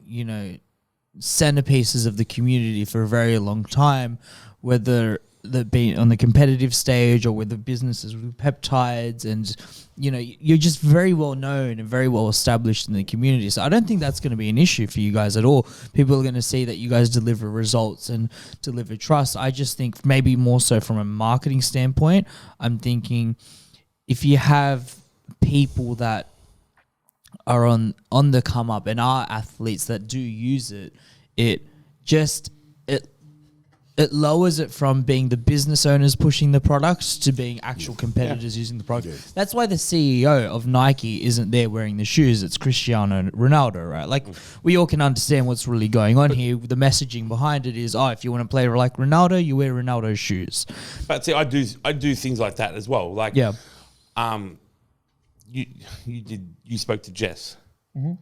centerpieces of the community for a very long time, whether that be on the competitive stage or with the businesses with Peptides, and you're just very well known and very well established in the community. So I don't think that's going to be an issue for you guys at all. People are going to see that you guys deliver results and deliver trust. I just think maybe more so from a marketing standpoint, I'm thinking if you have people that are on the come up and are athletes that do use it, it lowers it from being the business owners pushing the products to being actual competitors using the product. Yeah. That's why the CEO of Nike isn't there wearing the shoes. It's Cristiano Ronaldo, right? Like, we all can understand what's really going on here. The messaging behind it is, if you want to play like Ronaldo, you wear Ronaldo's shoes. But see, I do things like that as well. Like, you spoke to Jess. Mm-hmm.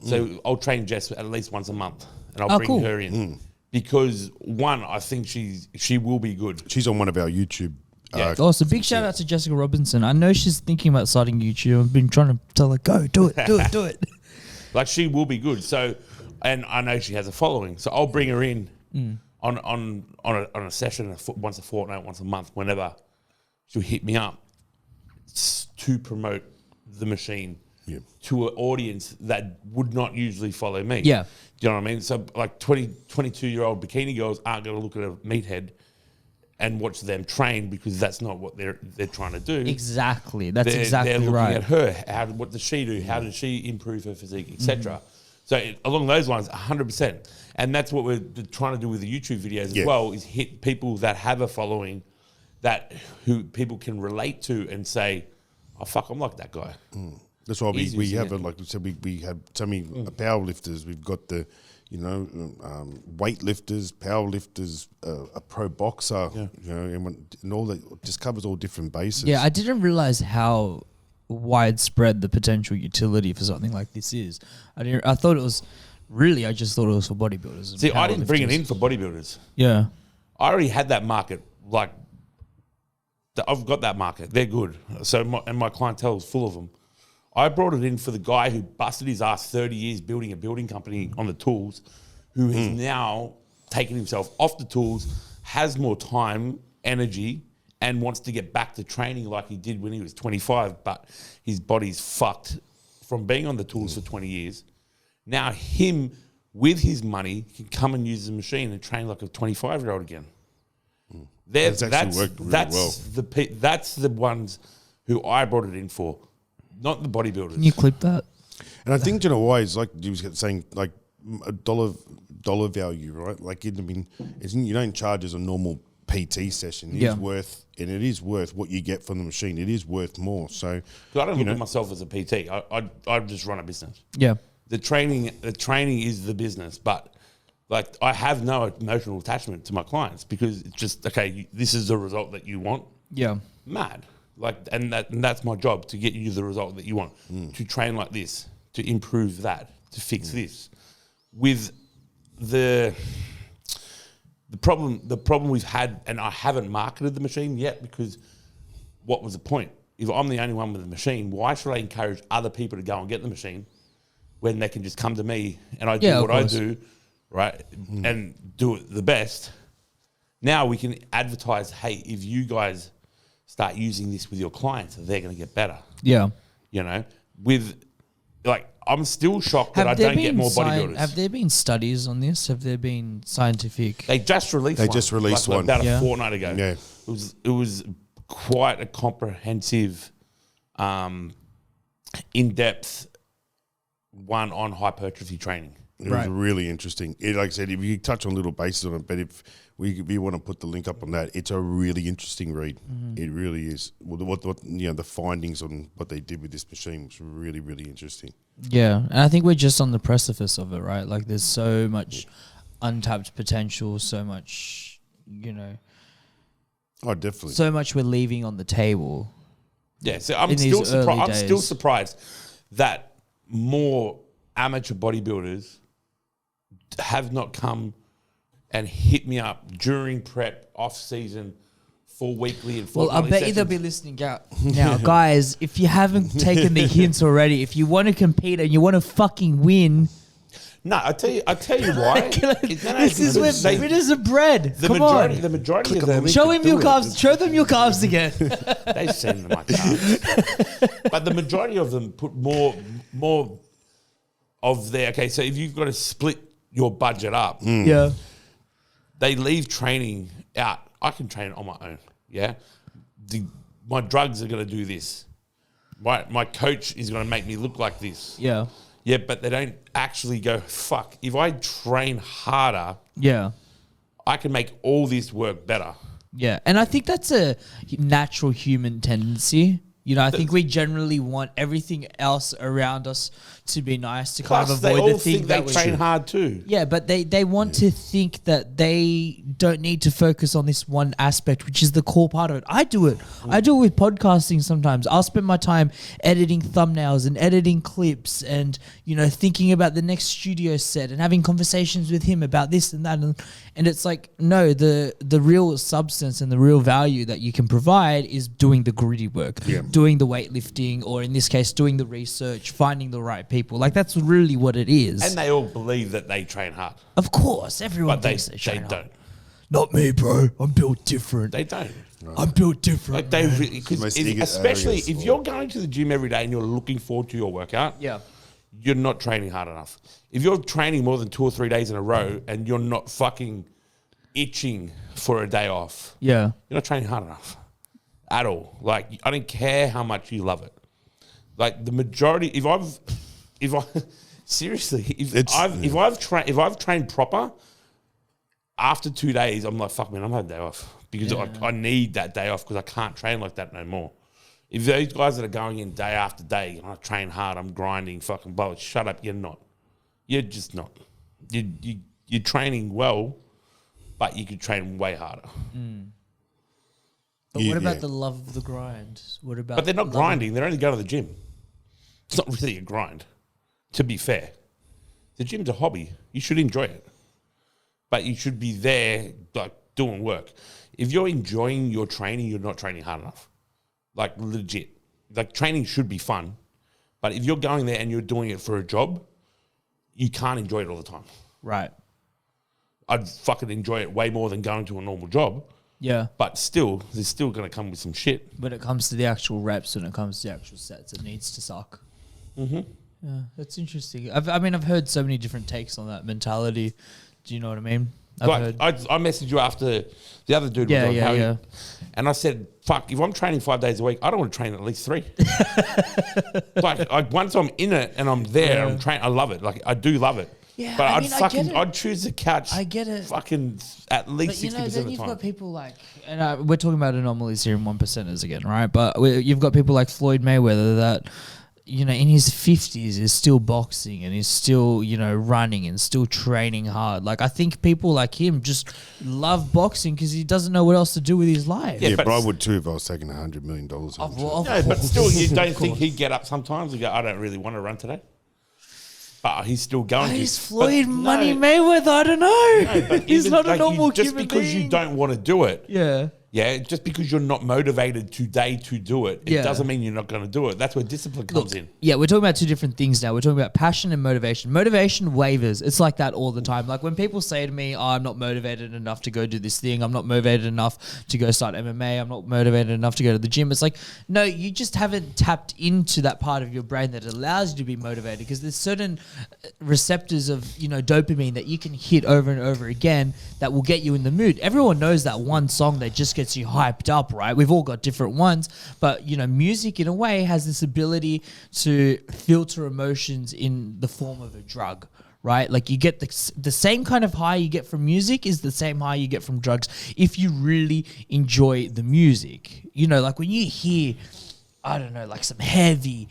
So I'll train Jess at least once a month, and I'll bring her in. Because one, I think she will be good. She's on one of our YouTube. So big shout out to Jessica Robinson. I know she's thinking about starting YouTube. I've been trying to tell her, go, do it. Like, she will be good. So, and I know she has a following. So I'll bring her in on a session once a fortnight, once a month, whenever she'll hit me up to promote the machine to an audience that would not usually follow me. Yeah. Do you know what I mean? So like 22-year-old bikini girls aren't going to look at a meathead and watch them train because that's not what they're trying to do. Exactly. That's They're exactly looking right. at her. What does she do? How does she improve her physique, etc. So along those lines, 100%. And that's what we're trying to do with the YouTube videos as well, is hit people that have a following who people can relate to and say, oh, fuck, I'm like that guy. That's why we have, like we said, we have so many power lifters. We've got the, weight lifters, power lifters, a pro boxer, and all that just covers all different bases. Yeah, I didn't realize how widespread the potential utility for something like this is. I thought it was I just thought it was for bodybuilders. And See, I didn't bring it in for bodybuilders. Yeah. I already had that market. Like, I've got that market. They're good. So my clientele is full of them. I brought it in for the guy who busted his ass 30 years building a building company on the tools, who has now taken himself off the tools, has more time, energy, and wants to get back to training like he did when he was 25, but his body's fucked from being on the tools for 20 years. Now him, with his money, can come and use the machine and train like a 25-year-old again. That's the ones who I brought it in for, not the bodybuilders. Can you clip that? And I think, why is like you was saying, like a dollar value, right? Like, you don't charge as a normal PT session. It is worth what you get from the machine. It is worth more. So I don't look at myself as a PT. I just run a business. Yeah. The training is the business, but like I have no emotional attachment to my clients because it's just, okay, this is the result that you want. Yeah. Mad. Like, and that's my job, to get you the result that you want, to train like this, to improve that, to fix this. With the problem we've had, and I haven't marketed the machine yet because what was the point? If I'm the only one with the machine, why should I encourage other people to go and get the machine when they can just come to me and I do what I do, right, and do it the best? Now we can advertise, hey, if you guys start using this with your clients, they're going to get better. Yeah. I'm still shocked that I don't get more bodybuilders. Have there been studies on this? Have there been scientific? They just released one. About a fortnight ago. Yeah. It was quite a comprehensive, in-depth one on hypertrophy training. It was really interesting. Like I said, if you touch on little bases on it, but if you want to put the link up on that, it's a really interesting read. It really is. Well, the findings on what they did with this machine was really, really interesting. Yeah, and I think we're just on the precipice of it, right? Like, there's so much untapped potential, so much, Oh, definitely. so much we're leaving on the table. Yeah, so I'm still surprised that more amateur bodybuilders have not come and hit me up during prep, off season, for weekly and Well, I fortnightly bet you they'll sessions. be listening out now, guys. If you haven't taken the hints already, if you want to compete and you want to fucking win, No, I tell you why. this is where bitters are bred. Come on, The majority of them. show him your calves. Show them your calves again. They send them my calves. But the majority of them put more of their, okay, so if you've got to split your budget up, Yeah, they leave training out. I can train on my own, yeah? My drugs are going to do this. My coach is going to make me look like this. yeah, Yeah, but they don't actually go, fuck, if I train harder, yeah. I can make all this work better. Yeah, and I think that's a natural human tendency. I think we generally want everything else around us to be nice to kind of avoid the thing that they train hard too. Yeah, but they want to think that they don't need to focus on this one aspect, which is the core part of it. I do it. I do it with podcasting sometimes. I'll spend my time editing thumbnails and editing clips and, thinking about the next studio set and having conversations with him about this and that. And it's like, no, the real substance and the real value that you can provide is doing the gritty work, doing the weightlifting, or in this case, doing the research, finding the right people. Like, that's really what it is. And they all believe that they train hard. Of course, everyone But they thinks they train hard. don't. not me, bro. I'm built different. They don't. I'm built different. Like they really, Most especially areas if you're going to the gym every day and you're looking forward to your workout, you're not training hard enough. If you're training more than 2 or 3 days in a row and you're not fucking itching for a day off, Yeah. you're not training hard enough at all. Like, I don't care how much you love it. Like the majority, if I've trained proper, after 2 days, I'm like, fuck man, I'm having a day off because I need that day off because I can't train like that no more. If those guys that are going in day after day, I train hard, I'm grinding, fucking bullets, shut up, you're not. You're just not. You're training well, but you could train way harder. But what about the love of the grind? What about? But they're not grinding. They're only going to the gym. It's not really a grind, to be fair. The gym's a hobby. You should enjoy it. But you should be there, like, doing work. If you're enjoying your training, you're not training hard enough. Like, legit. Like, training should be fun. But if you're going there and you're doing it for a job, you can't enjoy it all the time. Right. I'd fucking enjoy it way more than going to a normal job. Yeah. But still, there's still going to come with some shit. When it comes to the actual reps, when it comes to the actual sets, it needs to suck. Mm-hmm. Yeah, that's interesting. I've heard so many different takes on that mentality. Do you know what I mean? I messaged you after the other dude was on. Yeah. And I said, fuck, if I'm training 5 days a week, I don't want to train at least 3. Once I'm in it and I'm there, I'm training, I love it. Like, I do love it. Yeah, but I I'd choose the couch. I get it. Fucking at least 60% of the then you've time. got people like, and we're talking about anomalies here and 1%ers again, right? But you've got people like Floyd Mayweather that, in his 50s is still boxing and is still, running and still training hard. Like, I think people like him just love boxing because he doesn't know what else to do with his life. Yeah, but I would too if I was taking $100 million. But still, you don't think he'd get up sometimes and go, I don't really want to run today? But he's still going to. He's Floyd Money Mayweather. I don't know. No, but he's not a normal just human because being. you don't want to do it. Yeah. Yeah, just because you're not motivated today to do it, it doesn't mean you're not going to do it. That's where discipline comes in. Yeah, we're talking about two different things now. We're talking about passion and motivation. Motivation wavers. It's like that all the time. Like when people say to me, I'm not motivated enough to go do this thing. I'm not motivated enough to go start MMA. I'm not motivated enough to go to the gym. It's like, no, you just haven't tapped into that part of your brain that allows you to be motivated because there's certain receptors of, dopamine that you can hit over and over again that will get you in the mood. Everyone knows that one song that just gets you hyped up, right? We've all got different ones, but music in a way has this ability to filter emotions in the form of a drug, right? Like you get the same kind of high you get from music is the same high you get from drugs if you really enjoy the music. Like when you hear, I don't know, like some heavy,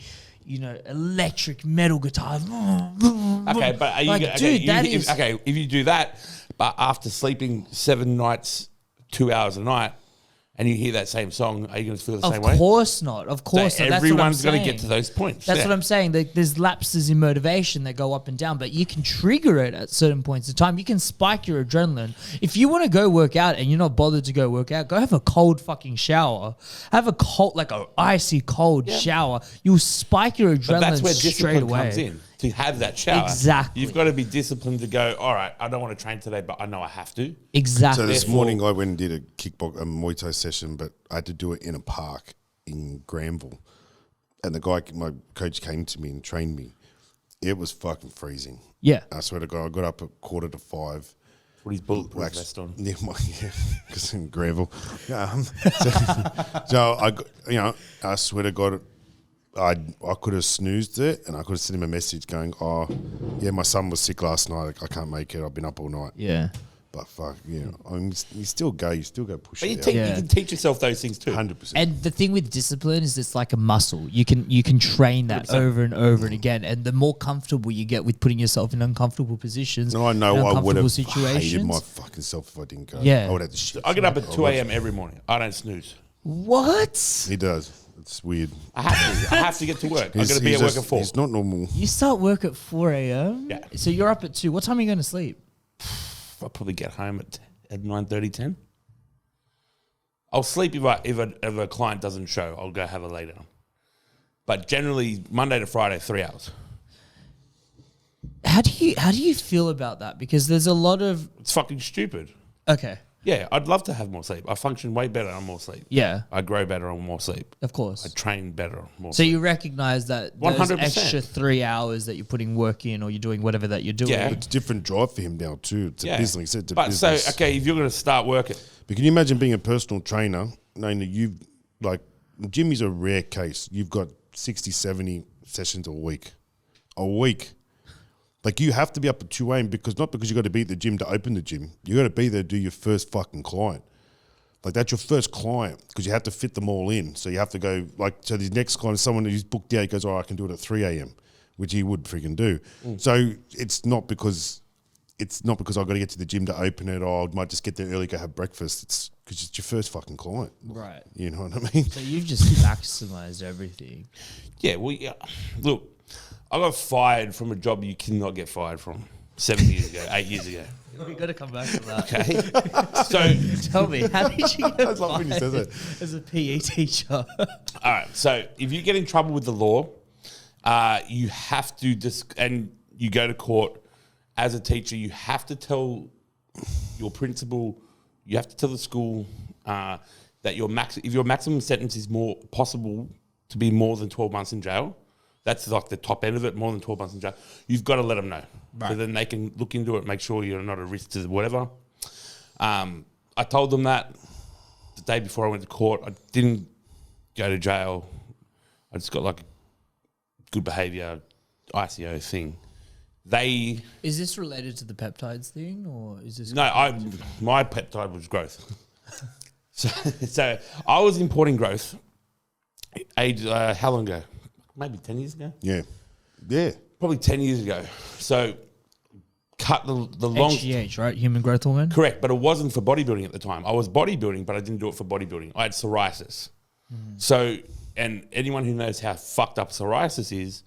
electric metal guitar. Okay, but are you like, dude, if you do that, but after sleeping 7 nights, 2 hours a night, and you hear that same song, are you going to feel the same way? Of course not. Of course not. Everyone's going to get to those points. That's what I'm saying. There's lapses in motivation that go up and down, but you can trigger it at certain points in time. You can spike your adrenaline. If you want to go work out and you're not bothered to go work out, go have a cold fucking shower. Have a cold, like an icy cold shower. You'll spike your adrenaline but that's where straight discipline away. comes in. To have that shower. Exactly. You've got to be disciplined to go, all right, I don't want to train today, but I know I have to. Exactly. So this morning I went and did a Muay Thai session, but I had to do it in a park in Granville. And my coach came to me and trained me. It was fucking freezing. Yeah. I swear to God, I got up at 4:45. Put his bulletproof vest on. Yeah, because in Granville. So I swear to God, I could have snoozed it and I could have sent him a message going, oh, yeah, my son was sick last night. I can't make it. I've been up all night. Yeah. But fuck, you still go push But it out. you can teach yourself those things too. 100%. And the thing with discipline is it's like a muscle. You can train that 100%. over and over and again. And the more comfortable you get with putting yourself in uncomfortable positions, No, I know I would have situations. hated my fucking self if I didn't go. Yeah. I would have to shit. I get up at 2 a.m. every morning. I don't snooze. What? He does. It's weird. I have to get to work. I've got to be at work at 4. It's not normal. You start work at 4 a.m.? Yeah. So you're up at 2. What time are you going to sleep? I'll probably get home at 9:30, 10. I'll sleep if a client doesn't show. I'll go have a lay down. But generally, Monday to Friday, 3 hours. How do you feel about that? Because there's a lot of... It's fucking stupid. Okay. Yeah, I'd love to have more sleep. I function way better on more sleep. Yeah, I grow better on more sleep. of course. I train better on more So sleep. you recognize that those 100%. extra 3 hours that you're putting work in, or you're doing whatever that you're doing. Yeah. It's a different drive for him now too. It's a business. It's a But business. so, okay, if you're going to start working, But can you imagine being a personal trainer, knowing that you've, like, gym is a rare case. You've got 60, 70 sessions a week. A week. Like, you have to be up at 2 a.m. not because you got to be at the gym to open the gym. You got to be there to do your first fucking client. Like, that's your first client because you have to fit them all in. So you have to go, like, so the next client is someone who's booked out, he goes, oh, I can do it at 3 a.m., which he would freaking do. So it's not because I've got to get to the gym to open it, or I might just get there early, go have breakfast. It's because it's your first fucking client. Right. You know what I mean? So you've just maximized everything. yeah, look, I got fired from a job you cannot get fired from 7 years ago, 8 years ago. We've got to come back to that. Okay. So, Tell me, how did you get I love when he says fired that. as a PE teacher? all right. So, if you get in trouble with the law, you have to and you go to court as a teacher. You have to tell your principal, you have to tell the school that if your maximum sentence is more possible to be more than 12 months in jail. That's like the top end of it, more than 12 months in jail. You've got to let them know. Right. So then they can look into it, make sure you're not a risk to whatever. I told them that the day before I went to court. I didn't go to jail. I just got like a good behaviour ICO thing. Is this related to the peptides thing, or is this? No, my peptide was growth. so I was importing growth. How long ago? Maybe 10 years ago. Yeah. Yeah. Probably 10 years ago. So cut the long... HGH, right? Human growth hormone? Correct, but it wasn't for bodybuilding at the time. I was bodybuilding, but I didn't do it for bodybuilding. I had psoriasis. So, and anyone who knows how fucked up psoriasis is,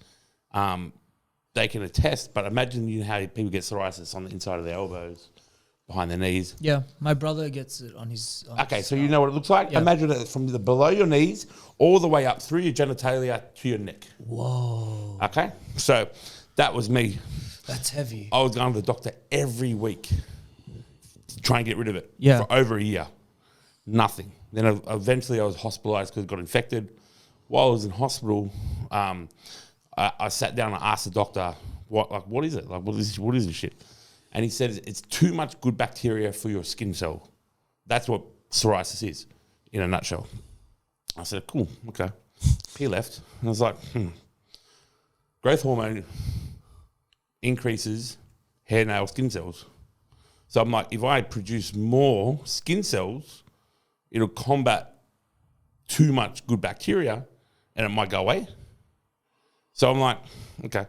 they can attest, but imagine how people get psoriasis on the inside of their elbows, behind their knees. Yeah, my brother gets it on his... Okay, so you know what it looks like? Yeah. Imagine it from the below your knees all the way up through your genitalia to your neck. Whoa. Okay, so that was me. That's heavy. I was going to the doctor every week to try and get rid of it for over a year. Nothing. Then eventually I was hospitalized because it got infected. While I was in hospital, I sat down and asked the doctor, what is it? Like, what is this shit? And he said, it's too much good bacteria for your skin cell. That's what psoriasis is, in a nutshell. I said, cool, okay. He left. And I was like, growth hormone increases hair, nail, skin cells. So I'm like, if I produce more skin cells, it'll combat too much good bacteria and it might go away. So I'm like, okay.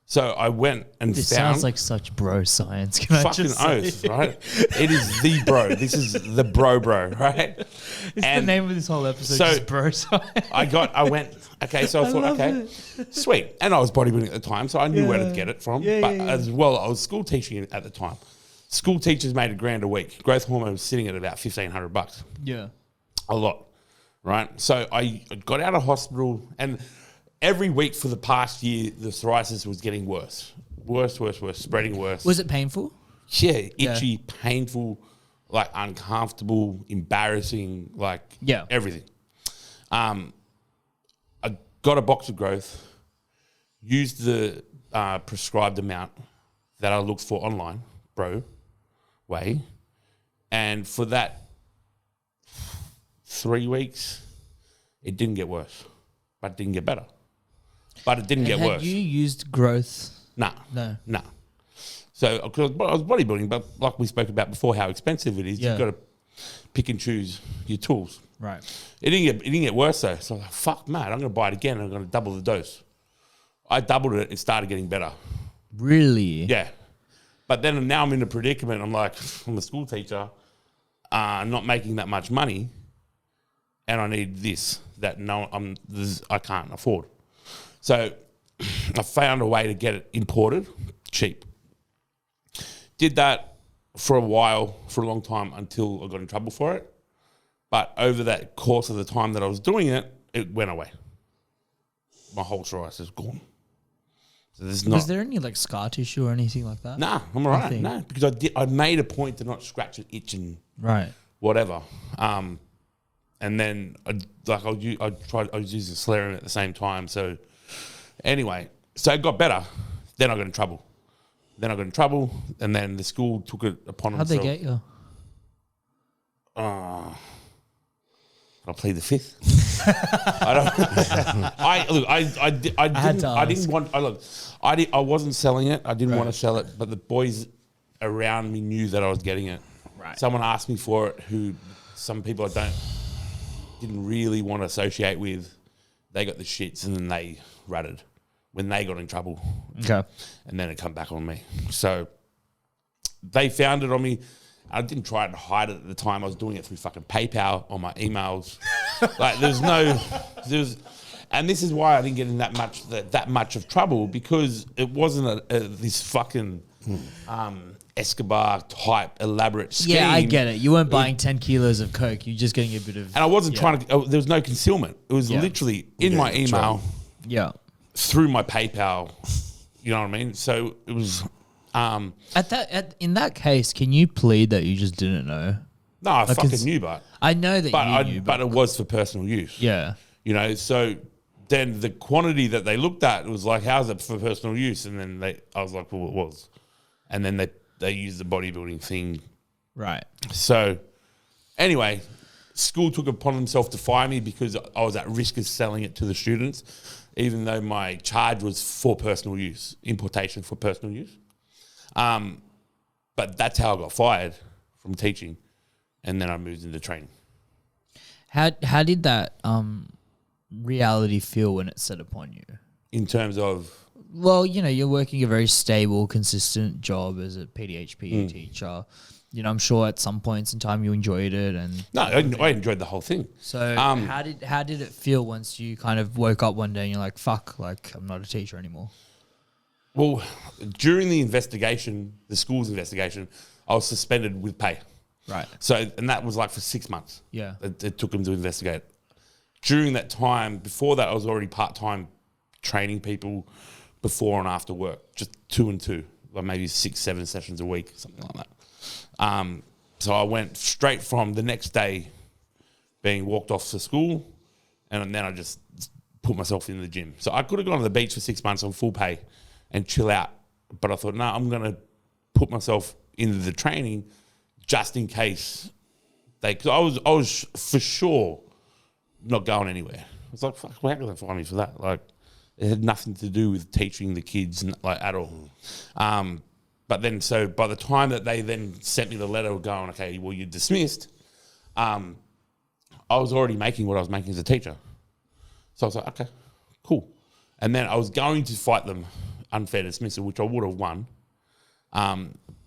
So I went and This found... sounds like such bro science. Can I fucking just say? oath, right? It is the bro. This is the bro, right? It's the name of this whole episode, so just bro science. I went, okay, so I thought, okay, sweet. And I was bodybuilding at the time, so I knew where to get it from. But as well, I was school teaching at the time. School teachers made $1,000 a week. Growth hormone was sitting at about $1,500. Yeah. A lot, right? So I got out of hospital, and every week for the past year, the psoriasis was getting worse. Worse, spreading worse. Was it painful? Yeah, itchy, painful, like uncomfortable, embarrassing, like everything. I got a box of growth, used the prescribed amount that I looked for online, way, and for that 3 weeks, it didn't get worse, but it didn't get better. But it didn't get worse. Had you used growth? No. So, because I was bodybuilding, but like we spoke about before, how expensive it is, you've got to pick and choose your tools. Right. It didn't get worse though. So I was like, fuck, mate, I'm going to buy it again and I'm going to double the dose. I doubled it. It started getting better. Really? Yeah. But then now I'm in a predicament. I'm like, I'm a school teacher, not making that much money, and I need this that I can't afford. So I found a way to get it imported cheap. Did that for a while, for a long time, until I got in trouble for it. But over that course of the time that I was doing it, it went away. My whole psoriasis gone. So there's Was there any like scar tissue or anything like that? Nah, I'm all right. Nothing. No, because I made a point to not scratch it, itch, and Right. whatever. And then I was using Solarium at the same time. So anyway, so it got better. Then I got in trouble. And then the school took it upon How'd themselves. they get you? I'll play the fifth. I wasn't selling it. I didn't want to sell it, but the boys around me knew that I was getting it. Right. Someone asked me for it who some people didn't really want to associate with. They got the shits and then they ratted when they got in trouble. Okay. And then it come back on me. So they found it on me. I didn't try to hide it at the time. I was doing it through fucking PayPal on my emails. Like and this is why I didn't get in that much of trouble, because it wasn't this fucking Escobar type elaborate scheme. Yeah, I get it. You weren't buying 10 kilos of Coke. You're just getting a bit of... And I wasn't trying to... there was no concealment. It was literally in my email, through my PayPal. You know what I mean? So it was... in that case, can you plead that you just didn't know? No, I fucking knew, but... I know that you knew, but it was for personal use. Yeah. You know, so then the quantity that they looked at was like, how's it for personal use? And then I was like, well, it was. And then they used the bodybuilding thing. Right. So anyway, school took it upon themselves to fire me because I was at risk of selling it to the students, even though my charge was for personal use, importation for personal use. But that's how I got fired from teaching. And then I moved into training. How did that reality feel when it set upon you? In terms of... Well, you know, you're working a very stable, consistent job as a PDHPE teacher. You know, I'm sure at some points in time you enjoyed it. And no, I enjoyed the whole thing. So how did it feel once you kind of woke up one day and you're like, fuck, like I'm not a teacher anymore? Well, during the investigation, the school's investigation, I was suspended with pay. Right. So, and that was like for 6 months. Yeah. It took them to investigate. During that time, before that, I was already part-time training people before and after work, just 2 and 2, like maybe 6-7 sessions a week, something like that. So I went straight from the next day being walked off to school, and then I just put myself in the gym. So I could have gone to the beach for 6 months on full pay and chill out, but I thought, no, I'm going to put myself into the training just in case because I was for sure not going anywhere. I was like, fuck, how can they find me for that? Like, it had nothing to do with teaching the kids like at all. But then, so by the time that they then sent me the letter going, okay, well, you're dismissed, I was already making what I was making as a teacher. So I was like, okay, cool. And then I was going to fight them unfair dismissal, which I would have won.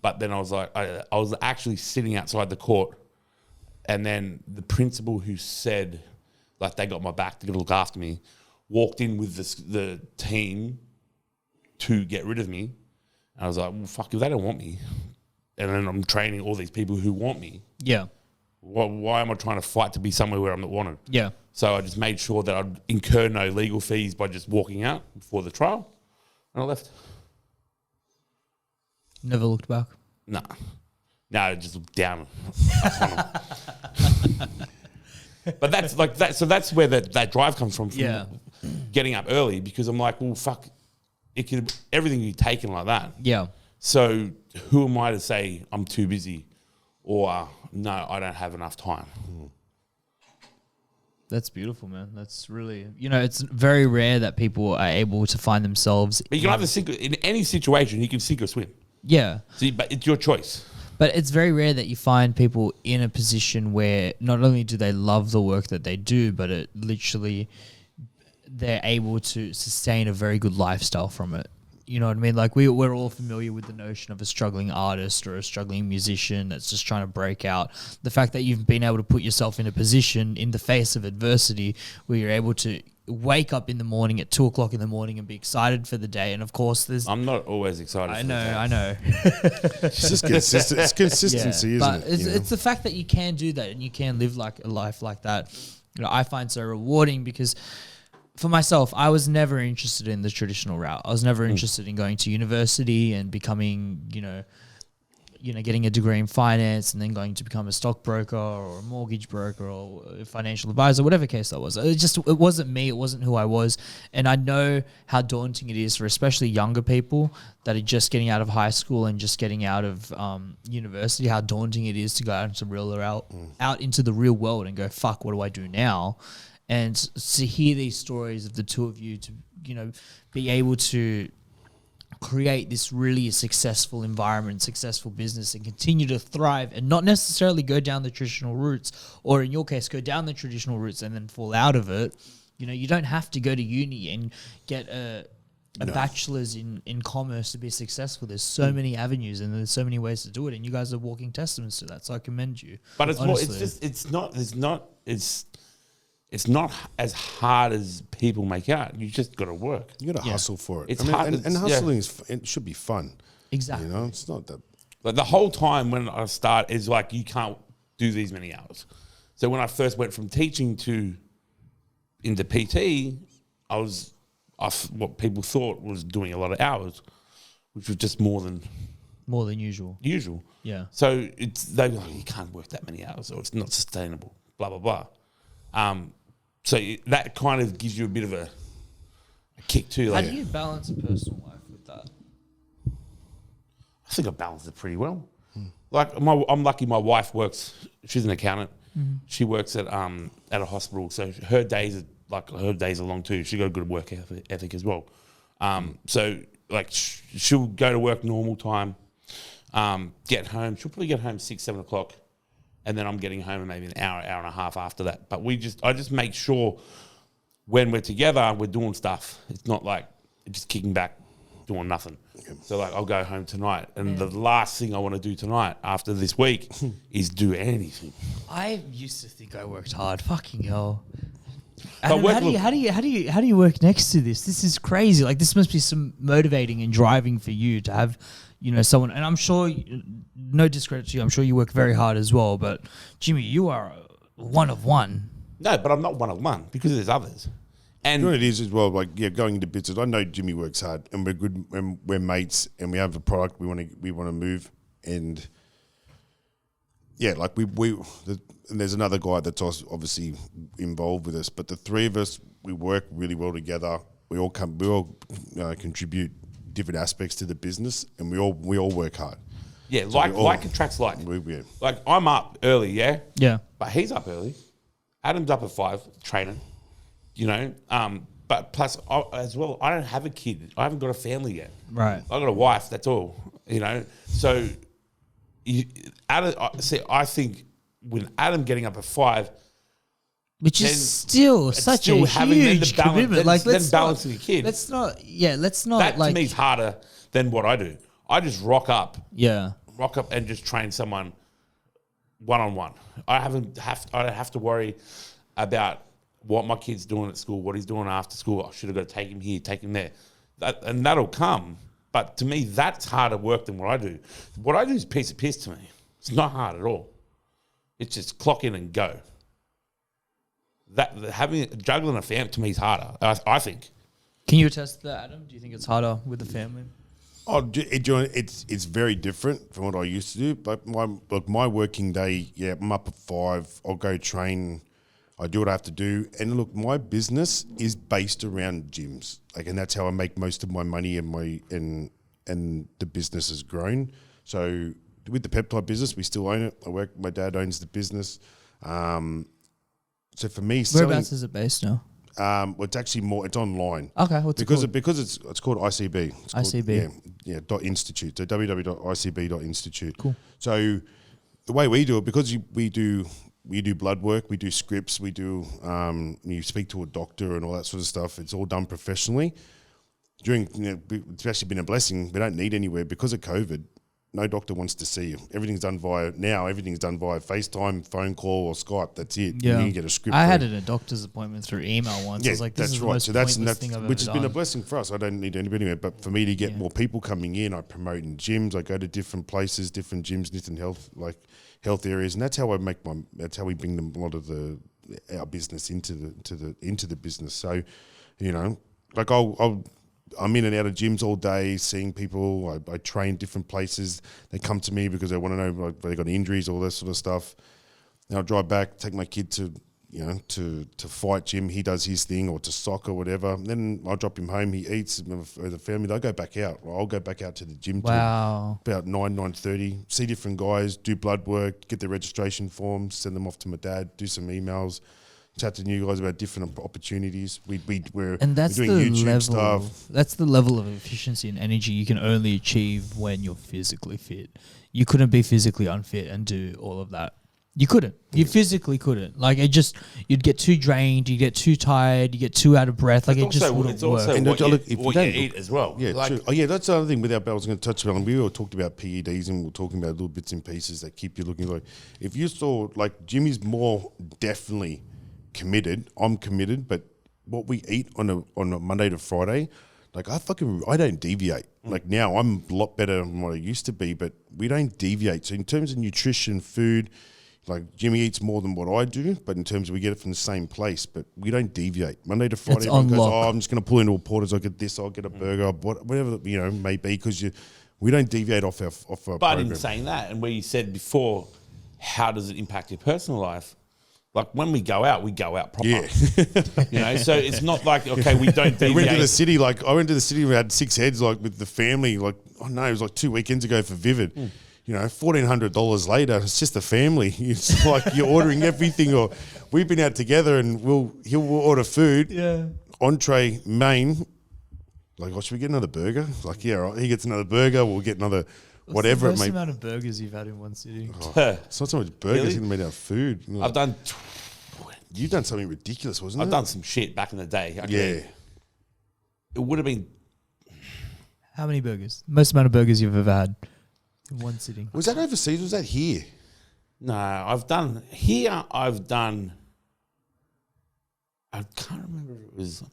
But then I was like, I was actually sitting outside the court, and then the principal who said, like, they got my back to look after me, walked in with the team to get rid of me. And I was like, well, fuck, if they don't want me, and then I'm training all these people who want me. Yeah. Why am I trying to fight to be somewhere where I'm not wanted? Yeah. So I just made sure that I'd incur no legal fees by just walking out before the trial, and I left. Never looked back? No, I just looked down. But that's like that. So that's where that drive comes from getting up early, because I'm like, well, fuck, everything can be taken like that. Yeah. So who am I to say I'm too busy or no, I don't have enough time? That's beautiful, man. That's really, it's very rare that people are able to find themselves. But you can either sink in any situation. You can sink or swim. Yeah. See, but it's your choice. But it's very rare that you find people in a position where not only do they love the work that they do, but it literally they're able to sustain a very good lifestyle from it. You know what I mean? Like we're all familiar with the notion of a struggling artist or a struggling musician that's just trying to break out. The fact that you've been able to put yourself in a position in the face of adversity where you're able to wake up in the morning at 2:00 in the morning and be excited for the day. And of course, I'm not always excited. I know. It's just it's consistency, isn't it? But it's the fact that you can do that and you can live like a life like that. I find so rewarding because for myself, I was never interested in the traditional route. I was never interested in going to university and becoming, getting a degree in finance and then going to become a stockbroker or a mortgage broker or a financial advisor, whatever case that was. It wasn't me. It wasn't who I was. And I know how daunting it is for especially younger people that are just getting out of high school and just getting out of university, how daunting it is to go out into the real world and go, fuck, what do I do now? And to hear these stories of the two of you to, be able to create this really successful environment, successful business and continue to thrive and not necessarily go down the traditional routes, or in your case, go down the traditional routes and then fall out of it. You don't have to go to uni and get a bachelor's in commerce to be successful. There's so many avenues and there's so many ways to do it. And you guys are walking testaments to that. So I commend you. But it's honestly. It's not as hard as people make out. You just got to work. You got to hustle for it. It's hard. And hustling it should be fun. Exactly. It's not that. But the whole time when I start is like, you can't do these many hours. So when I first went from teaching into PT, I was what people thought was doing a lot of hours, which was just more than usual. Yeah. So they were like, you can't work that many hours, or it's not sustainable. Blah blah blah. So that kind of gives you a bit of a kick too. How do you balance a personal life with that? I think I balance it pretty well. Like I'm lucky. My wife works. She's an accountant. Mm-hmm. She works at a hospital, so her days are long too. She got a good work ethic as well. So like she'll go to work normal time, get home. She'll probably get home 6-7 o'clock, and then I'm getting home in maybe an hour and a half after that. But I just make sure when we're together, we're doing stuff. It's not like just kicking back, doing nothing. So like I'll go home tonight, and the last thing I want to do tonight after this week is do anything. I used to think I worked hard. Fucking hell. Adam, how do you work next to this? This is crazy. Like this must be some motivating and driving for you to have, someone. And I'm sure, no discredit to you, I'm sure you work very hard as well. But Jimmy, you are one of one. No, but I'm not one of one because there's others. And it is as well. Like going into business, I know Jimmy works hard, and we're good, and we're mates, and we have a product we want to move, and like and there's another guy that's also obviously involved with us, but the three of us, we work really well together. We all contribute different aspects to the business, and we all work hard. Yeah, so like attracts like. Like I'm up early, yeah, but he's up early. Adam's up at 5 training. But plus as well, I don't have a kid. I haven't got a family yet. Right. I've got a wife. That's all. So I think with Adam getting up at 5, which is still such a huge commitment. Like then balancing a kid. Let's not. That to me is harder than what I do. I just rock up and just train someone one-on-one. I don't have to worry about what my kid's doing at school, what he's doing after school. I should have got to take him here, take him there. And that'll come. But to me, that's harder work than what I do. What I do is a piece of piss to me. It's not hard at all. It's just clock in and go. Juggling a family to me is harder, I think. Can you attest to that, Adam? Do you think it's harder with the family? It's very different from what I used to do. But my working day, I'm up at 5. I'll go train. I do what I have to do. And look, my business is based around gyms. And that's how I make most of my money and the business has grown. So with the peptide business, we still own it. My dad owns the business. So for me, whereabouts is it based now? It's actually it's online. Okay, what's it called? Because it's called ICB. It's ICB. Called, .institute. So www.icb.institute. Cool. So the way we do it, because we do blood work, we do scripts, we do you speak to a doctor and all that sort of stuff. It's all done professionally. It's actually been a blessing. We don't need anywhere because of COVID. No doctor wants to see you. Everything's done via FaceTime, phone call, or Skype. That's it. Yeah. You can get a script. I had a doctor's appointment through email once. I was like, this is the most pointless thing I've ever done. Which has been a blessing for us. I don't need anybody anywhere. But for me to get more people coming in, I promote in gyms. I go to different places, different gyms, different health areas, and that's how we bring a lot of our business into the business. So You know, like I'm in and out of gyms all day, seeing people. I train different places. They come to me because they want to know like they got injuries, all that sort of stuff. And I'll drive back, take my kid to fight gym. He does his thing, or to soccer, whatever. And then I'll drop him home. He eats with the family. They go back out. I'll go back out to the gym. Wow. About 9:30. See different guys, do blood work, get their registration forms, send them off to my dad, do some emails, chat to new guys about different opportunities. We're that's doing the YouTube level. stuff. That's the level of efficiency and energy you can only achieve when you're physically fit. You couldn't be physically unfit and do all of that. You couldn't. You physically couldn't. Like you'd get too drained. You get too tired. You get too out of breath. Like it just wouldn't it's work. also And what if you you eat as well. Yeah, like, true. Oh, yeah, that's the other thing with our belt I was going to touch on. We all talked about PEDs and we're talking about little bits and pieces that keep you looking like. If you saw, like, Jimmy's more definitely committed. I'm committed, but what we eat on a Monday to Friday, like I don't deviate. Like now I'm a lot better than what I used to be, but we don't deviate. So in terms of nutrition, food, like Jimmy eats more than what I do, but in terms of we get it from the same place, but we don't deviate. Monday to Friday, everyone goes, I'm just going to pull into a Porter's, I'll get this, I'll get a burger, whatever, may be, because we don't deviate off our but program. in saying that, and where you said before, how does it impact your personal life? Like when we go out proper. Yeah. So it's not like, okay, we don't deviate. We went to the city, I went to the city, we had 6 heads, with the family, it was like 2 weekends ago for Vivid. $1,400 later, it's just a family. It's like you're ordering everything, or we've been out together and we'll order food. Yeah. Entree, main. Like, should we get another burger? Like, yeah, right. He gets another burger. We'll get another whatever What's the it may. amount of burgers you've had in one sitting? It's not so much burgers, Really? it's made out of food. I've done You've done something ridiculous, wasn't it? I've done some shit back in the day. Yeah. It would have been. How many burgers? Most amount of burgers you've ever had in one sitting? Was that overseas? Was that here? No, I've done here. I can't remember if it was.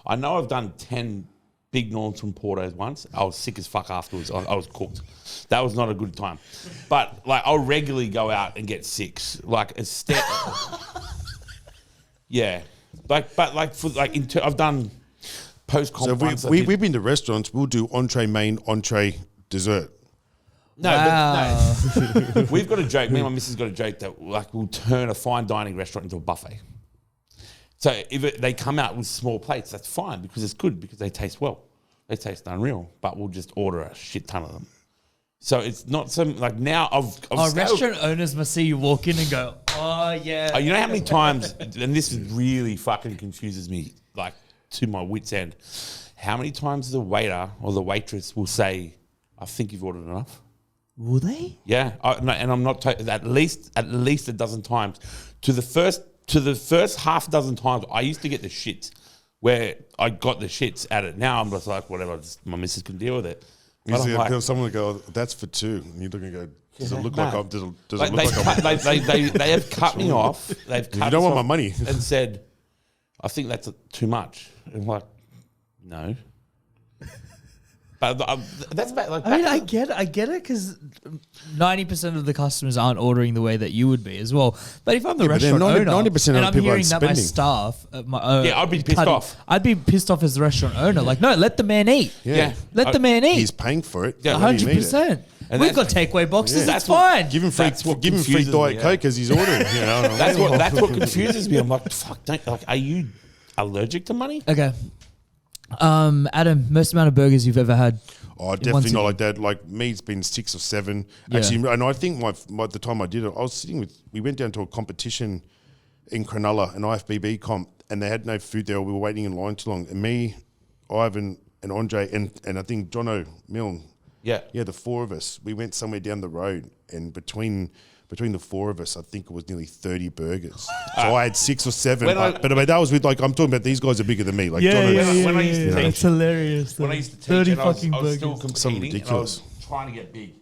I know I've done 10 big Norms from Portos once. I was sick as fuck afterwards. I was cooked. That was not a good time. But I'll regularly go out and get 6. Like a step. Yeah, I've done post comp. So we've been to restaurants. We'll do entree, main, entree, dessert. No, Wow. but no. We've got a joke. Me and my missus got a joke that we'll turn a fine dining restaurant into a buffet. So if they come out with small plates, that's fine because it's good because they taste well. They taste unreal, but we'll just order a shit ton of them. So it's not some now I've Restaurant owners must see you walk in and go, oh yeah. You know how many times, and this really fucking confuses me, to my wit's end. How many times the waiter or the waitress will say, "I think you've ordered enough." Will they? Yeah, and I'm not at least a dozen times. To the first half dozen times, I used to get the shits where I got the shits at it. Now I'm just like, whatever, my missus can deal with it. You see someone will go, that's for 2. And you're looking and go, does it look like I'm... Does it look like I'm... They have cut me off. They've cut You don't want off my money. and said, I think that's too much. And I'm like, no. But that's bad. I get it because 90% of the customers aren't ordering the way that you would be as well. But if I'm the restaurant owner, 90% and of I'm people hearing aren't that my spending. staff, I'd be pissed off. I'd be pissed off as the restaurant owner. Like, no, let the man eat. Yeah. Let the man eat. He's paying for it. Yeah, Let him eat it. 100%. And We've got that's- takeaway boxes. Yeah. It's fine. Give him That's what free confuses me, Diet yeah. Coke as he's ordering. That's what confuses me. I'm like, fuck, are you allergic to money? Okay. Adam, most amount of burgers you've ever had? Oh, definitely not like that. Like me, it's been 6 or 7. Yeah. Actually, and I think the time I did it, I was sitting we went down to a competition in Cronulla, an IFBB comp, and they had no food there. We were waiting in line too long. And me, Ivan, and Andre, and I think Jono Milne. Yeah. Yeah, the 4 of us, we went somewhere down the road, and between the 4 of us, I think it was nearly 30 burgers. So I had 6 or 7, but that was with I'm talking about these guys are bigger than me. Like Jono, when I used to teach, It's hilarious. when I used to teach, 30 and I was fucking still burgers. competing, Something and ridiculous. I was trying to get big.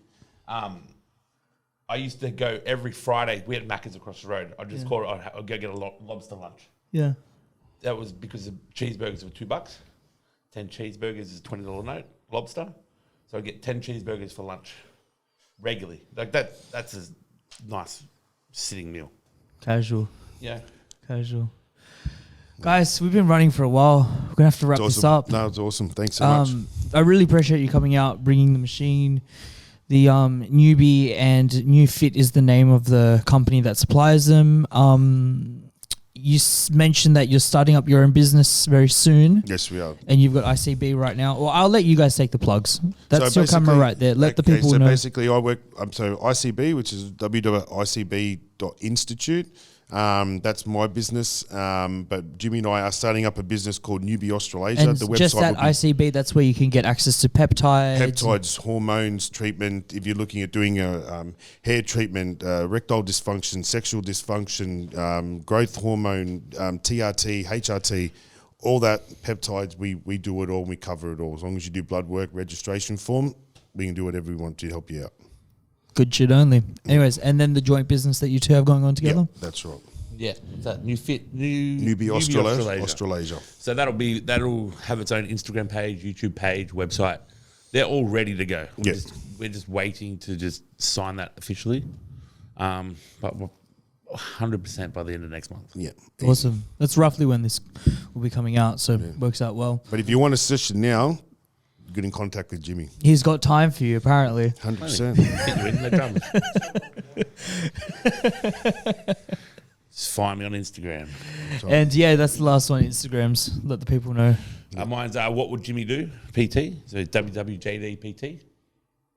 I used to go every Friday. We had Macca's across the road. I'd just call it. I'd go get a lobster lunch. Yeah. That was because the cheeseburgers were $2. 10 cheeseburgers is a $20 note. Lobster. So I get 10 cheeseburgers for lunch regularly. Like that. That's a nice sitting meal. Casual. Yeah. Casual. Guys, we've been running for a while. We're gonna have to wrap It's this awesome. up. No, it's awesome. Thanks so much. I really appreciate you coming out, bringing the machine. The Newbie and NeuFit is the name of the company that supplies them. You mentioned that you're starting up your own business very soon. Yes, we are. And you've got ICB right now. Well, I'll let you guys take the plugs. That's your camera right there. Let the people know. So basically, I work. So ICB, which is www.icb.institute. That's my business. But Jimmy and I are starting up a business called Newbie Australasia. And the website just that ICB, that's where you can get access to peptides, hormones, treatment. If you're looking at doing a hair treatment, erectile dysfunction, sexual dysfunction, growth hormone, TRT, HRT, all that peptides, we do it all. We cover it all. As long as you do blood work, registration form, we can do whatever we want to help you out. Good shit only. Anyways, and then the joint business that you two have going on together? Yeah, that's right. Yeah, that NeuFit, Newbie Australasia. So that'll have its own Instagram page, YouTube page, website. They're all ready to go. We're just waiting to just sign that officially. But we're 100% by the end of next month. Yeah. Awesome. That's roughly when this will be coming out, so it works out well. But if you want a session now, get in contact with Jimmy. He's got time for you, apparently. 100%. Fit you in, no dramas. Just find me on Instagram. And yeah, that's the last one. Instagrams. Let the people know. Mine's what would Jimmy do? PT. So WWJDPT.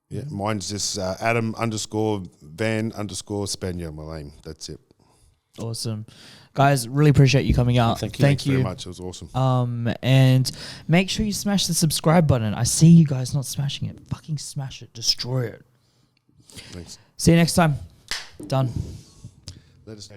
Yeah, mine's just Adam_Van_Spanje, my name. That's it. Awesome. Guys, really appreciate you coming out. Thank you. Thanks very much. It was awesome. And make sure you smash the subscribe button. I see you guys not smashing it. Fucking smash it. Destroy it. Thanks. See you next time. Done. Let us know.